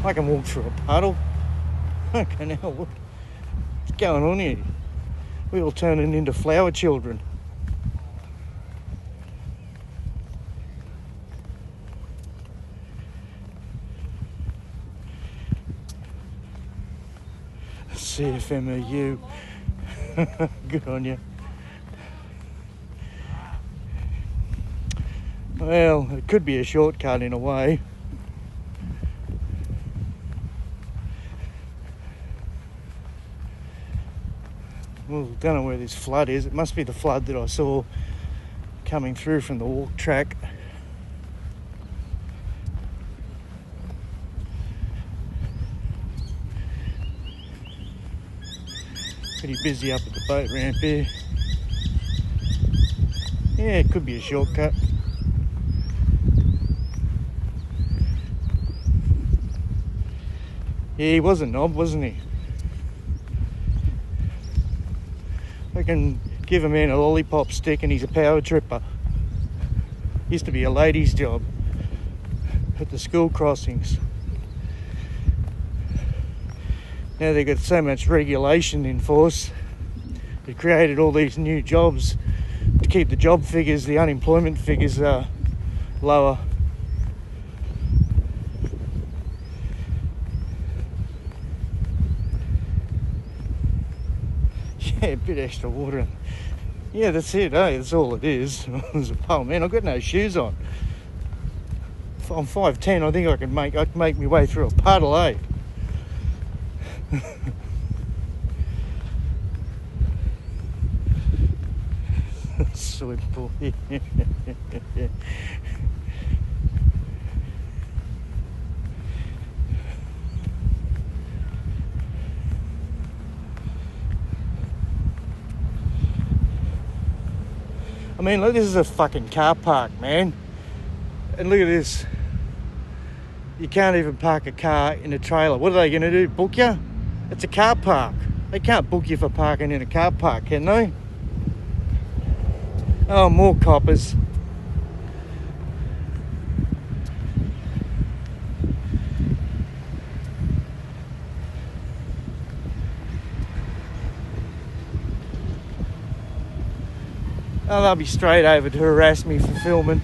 I can walk through a puddle. Okay, now what's going on here? We're all turning into flower children. CFMEU. Good on you. Well, it could be a shortcut in a way. Well, don't know where this flood is. It must be the flood that I saw coming through from the walk track. Pretty busy up at the boat ramp here. Yeah, it could be a shortcut. Yeah, he was a knob, wasn't he? I can give a man a lollipop stick and he's a power tripper. Used to be a ladies' job at the school crossings. Now they've got so much regulation in force. They've created all these new jobs to keep the job figures, the unemployment figures lower. Yeah, a bit extra water. Yeah, that's it, eh? That's all it is. There's a pole. Man, I've got no shoes on. I'm 5'10", I think I can make my way through a puddle, eh? Sweet boy. I mean, look, this is a fucking car park, man. And look at this. You can't even park a car in a trailer. What are they going to do? Book you? It's a car park. They can't book you for parking in a car park, can they? Oh, more coppers. Oh, they'll be straight over to harass me for filming.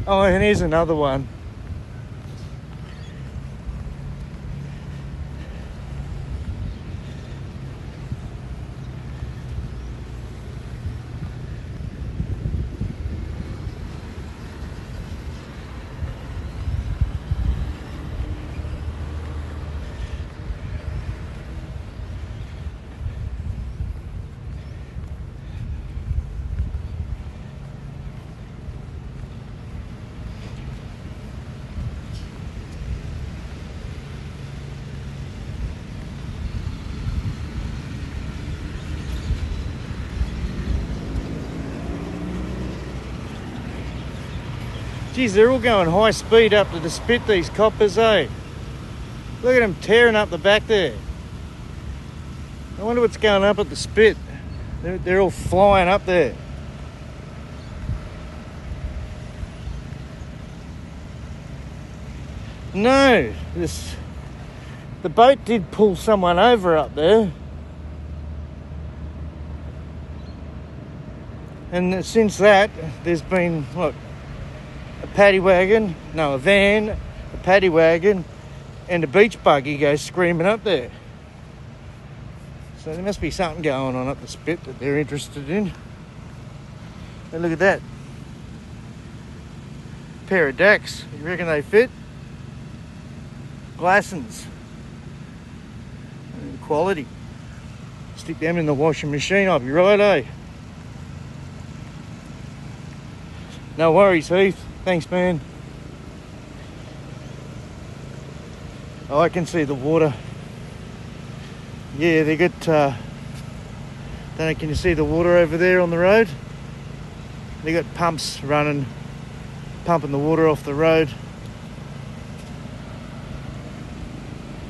Oh, and here's another one. Geez, they're all going high speed up to the spit, these coppers, eh? Look at them tearing up the back there. I wonder what's going up at the spit. They're all flying up there. No, the boat did pull someone over up there. And since that, there's been, what, a paddy wagon, no, a van, a paddy wagon, and a beach buggy goes screaming up there. So there must be something going on up the spit that they're interested in. And look at that. Pair of decks. You reckon they fit? Glassons. Quality. Stick them in the washing machine, I'll be right, eh? No worries, Heath. Thanks, man. Oh, I can see the water. Yeah, they got... don't know, can you see the water over there on the road? They got pumps running, pumping the water off the road.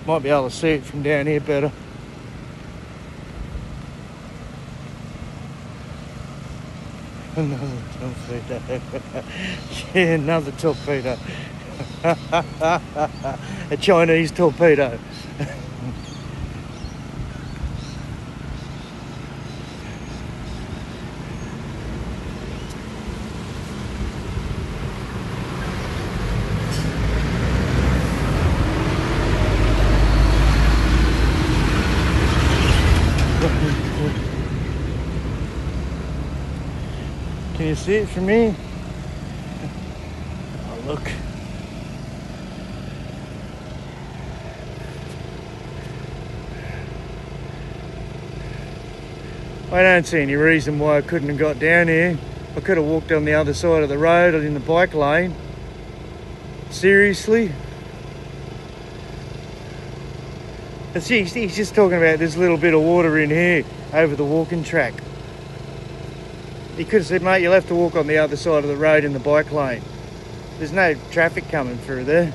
Might be able to see it from down here better. Another torpedo. Yeah, another torpedo. A Chinese torpedo. Can you see it from me? Oh, look. I don't see any reason why I couldn't have got down here. I could have walked on the other side of the road or in the bike lane. Seriously? He's just talking about this little bit of water in here over the walking track. He could have said, mate, you'll have to walk on the other side of the road in the bike lane. There's no traffic coming through there.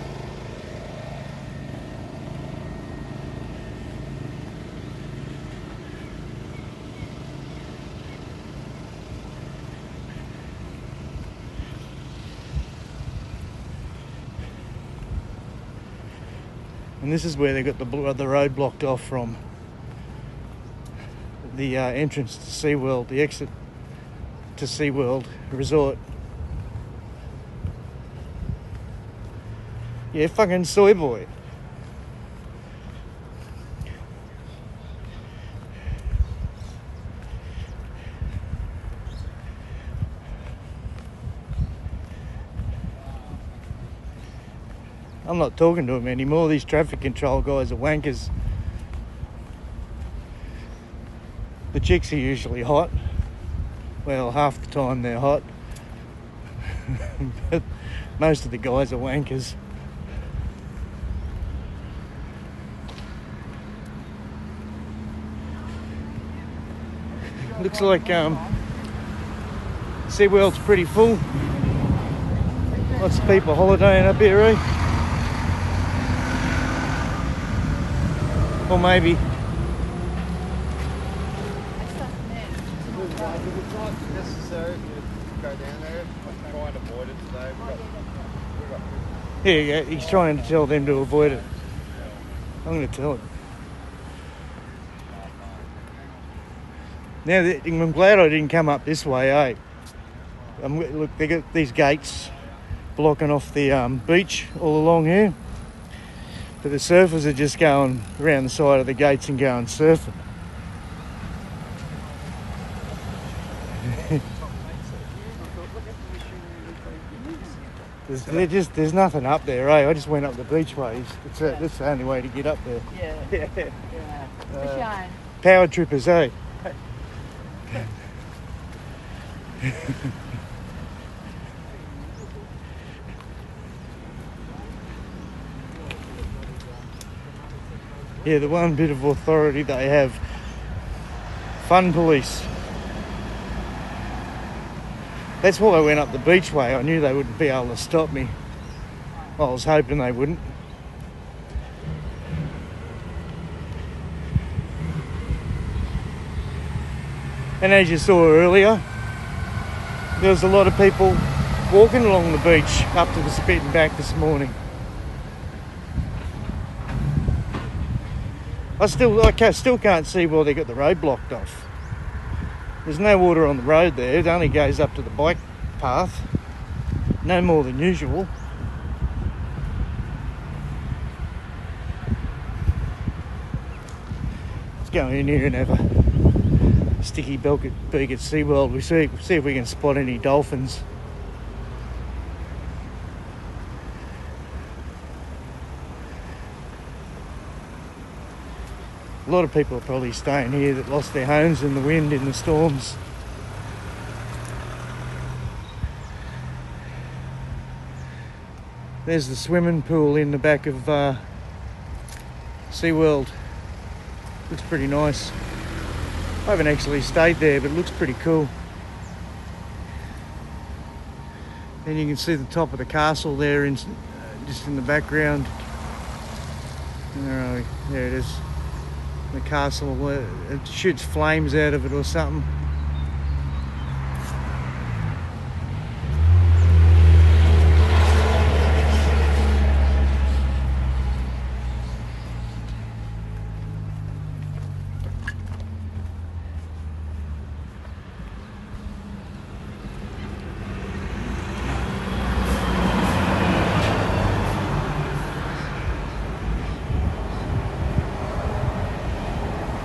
And this is where they got the road blocked off from. The entrance to SeaWorld, the exit to SeaWorld Resort. Yeah, fucking soy boy. I'm not talking to him anymore. These traffic control guys are wankers. The chicks are usually hot. Well, half the time they're hot. But most of the guys are wankers. Looks like SeaWorld's pretty full. Lots of people holidaying up here, eh? Or maybe It's not necessary to go down there. I'm trying to avoid it today. here you go. He's trying to tell them to avoid it. I'm going to tell him. Now, I'm glad I didn't come up this way, eh? Look, they got these gates blocking off the beach all along here. But the surfers are just going around the side of the gates and going surfing. There's nothing up there, eh? I just went up the beachways. That's the only way to get up there. Yeah. Power trippers, eh? Yeah, the one bit of authority they have. Fun police. That's why I went up the beachway. I knew they wouldn't be able to stop me. I was hoping they wouldn't. And as you saw earlier, there was a lot of people walking along the beach up to the spit and back this morning. I still can't see why they got the road blocked off. There's no water on the road there. It only goes up to the bike path. No more than usual. Let's go in here and have a sticky beak at SeaWorld. We see if we can spot any dolphins. A lot of people are probably staying here that lost their homes in the wind, in the storms. There's the swimming pool in the back of SeaWorld. Looks pretty nice. I haven't actually stayed there, but it looks pretty cool. And you can see the top of the castle there, just in the background. Where are we? There it is. The castle, it shoots flames out of it or something.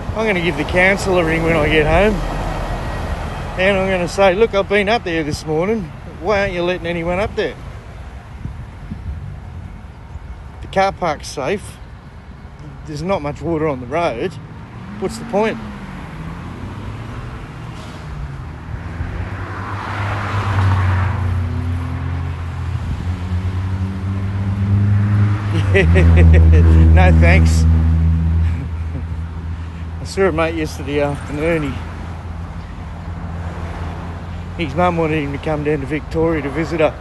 I'm going to give the council a ring when I get home, and I'm going to say, look, I've been up there this morning. Why aren't you letting anyone up there? The car park's safe. There's not much water on the road. What's the point? No thanks. I saw a mate yesterday afternoon. His mum wanted him to come down to Victoria to visit her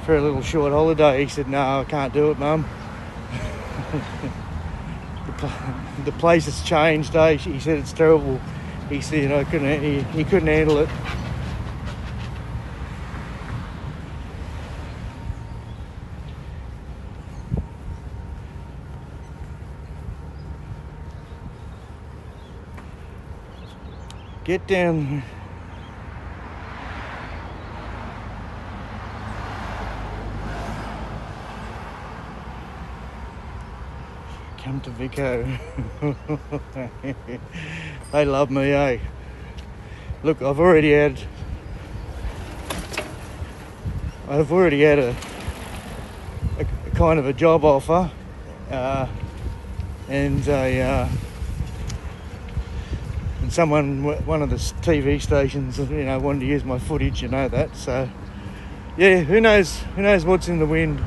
for a little short holiday. He said, no, I can't do it, Mum. The place has changed, eh? He said it's terrible. He said, you know, he couldn't handle it. Get down. Come to Vico. They love me, eh? Look, I've already had a kind of a job offer, and someone, one of the TV stations, you know, wanted to use my footage, you know that. So yeah, who knows what's in the wind.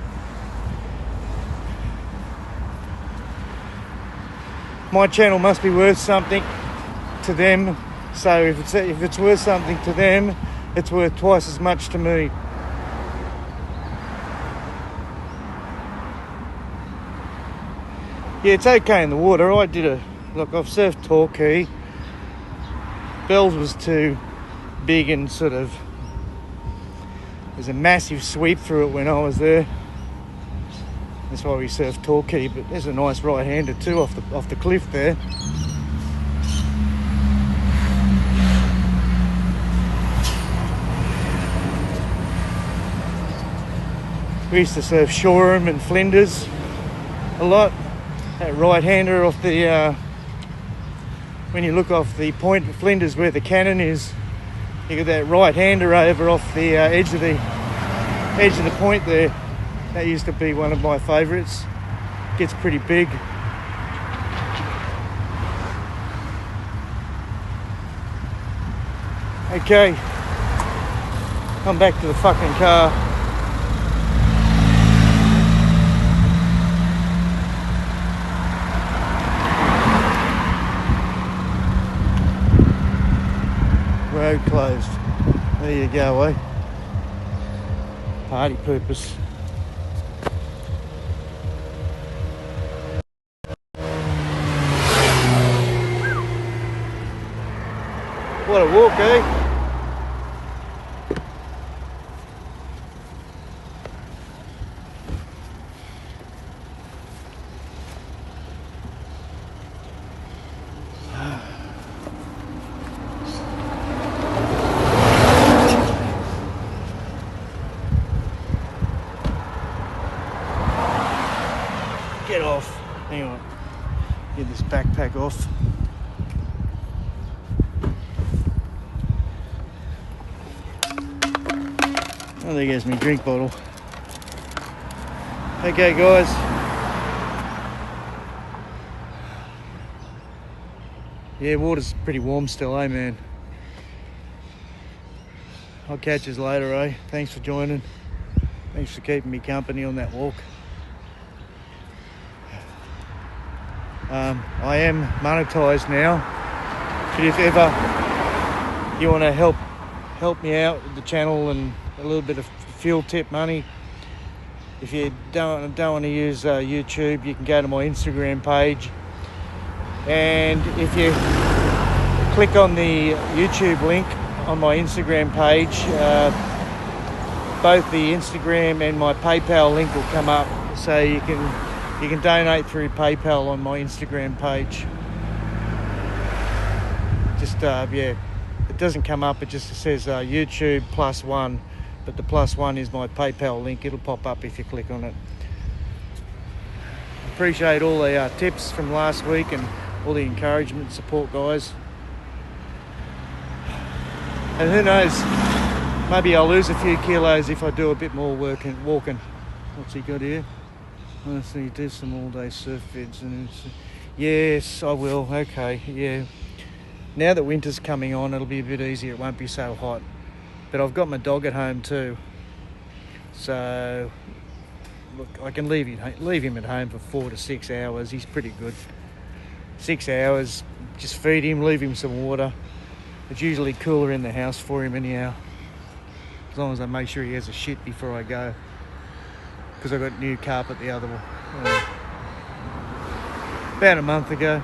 My channel must be worth something to them, so if it's worth something to them, it's worth twice as much to me. Yeah, it's okay in the water. I've surfed Torquay. Bells was too big and sort of, there's a massive sweep through it when I was there. That's why we surfed Torquay, but there's a nice right-hander too off the cliff there. We used to surf Shoreham and Flinders a lot. That right-hander off the when you look off the point of Flinders where the cannon is, you get that right-hander over off the edge of the point there. That used to be one of my favourites. Gets pretty big. Okay, come back to the fucking car. Road closed. There you go, eh? Party purpose. What a walk, eh? Get off. Hang on. Get this backpack off. Oh, there goes my drink bottle. Okay, guys. Yeah, water's pretty warm still, eh, man? I'll catch you later, eh? Thanks for joining. Thanks for keeping me company on that walk. I am monetized now, but if ever you want to help me out with the channel and a little bit of fuel tip money, if you don't want to use YouTube, you can go to my Instagram page, and if you click on the YouTube link on my Instagram page, both the Instagram and my PayPal link will come up, so you can donate through PayPal on my Instagram page. Just yeah, it doesn't come up, it just says YouTube +1, but the +1 is my PayPal link. It'll pop up if you click on it. Appreciate all the tips from last week and all the encouragement and support, guys. And who knows, maybe I'll lose a few kilos if I do a bit more walking. What's he got here? Let's see, do some all-day surf vids. And yes, I will. Okay, yeah. Now that winter's coming on, it'll be a bit easier. It won't be so hot. But I've got my dog at home too, so look, I can leave him at home for 4 to 6 hours. He's pretty good. 6 hours, just feed him, leave him some water. It's usually cooler in the house for him anyhow, as long as I make sure he has a shit before I go, because I got new carpet the other one about a month ago.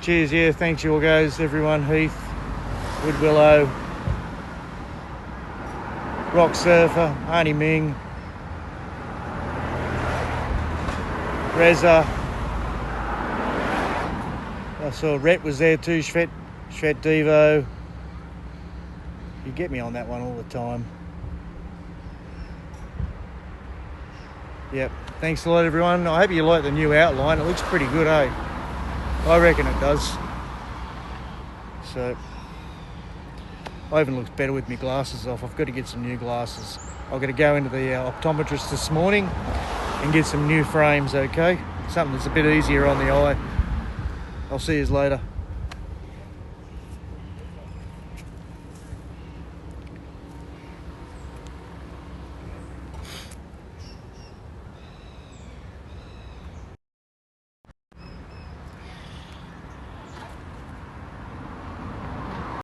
Cheers, yeah, thanks you all guys, everyone. Heath, Wood Willow, Rock Surfer, Arnie Ming, Reza. I saw Rhett was there too, Shvet Devo. You get me on that one all the time. Yep, thanks a lot everyone. I hope you like the new outline. It looks pretty good, eh? I reckon it does. So, I even looks better with my glasses off. I've got to get some new glasses. I've got to go into the optometrist this morning and get some new frames, okay? Something that's a bit easier on the eye. I'll see you later.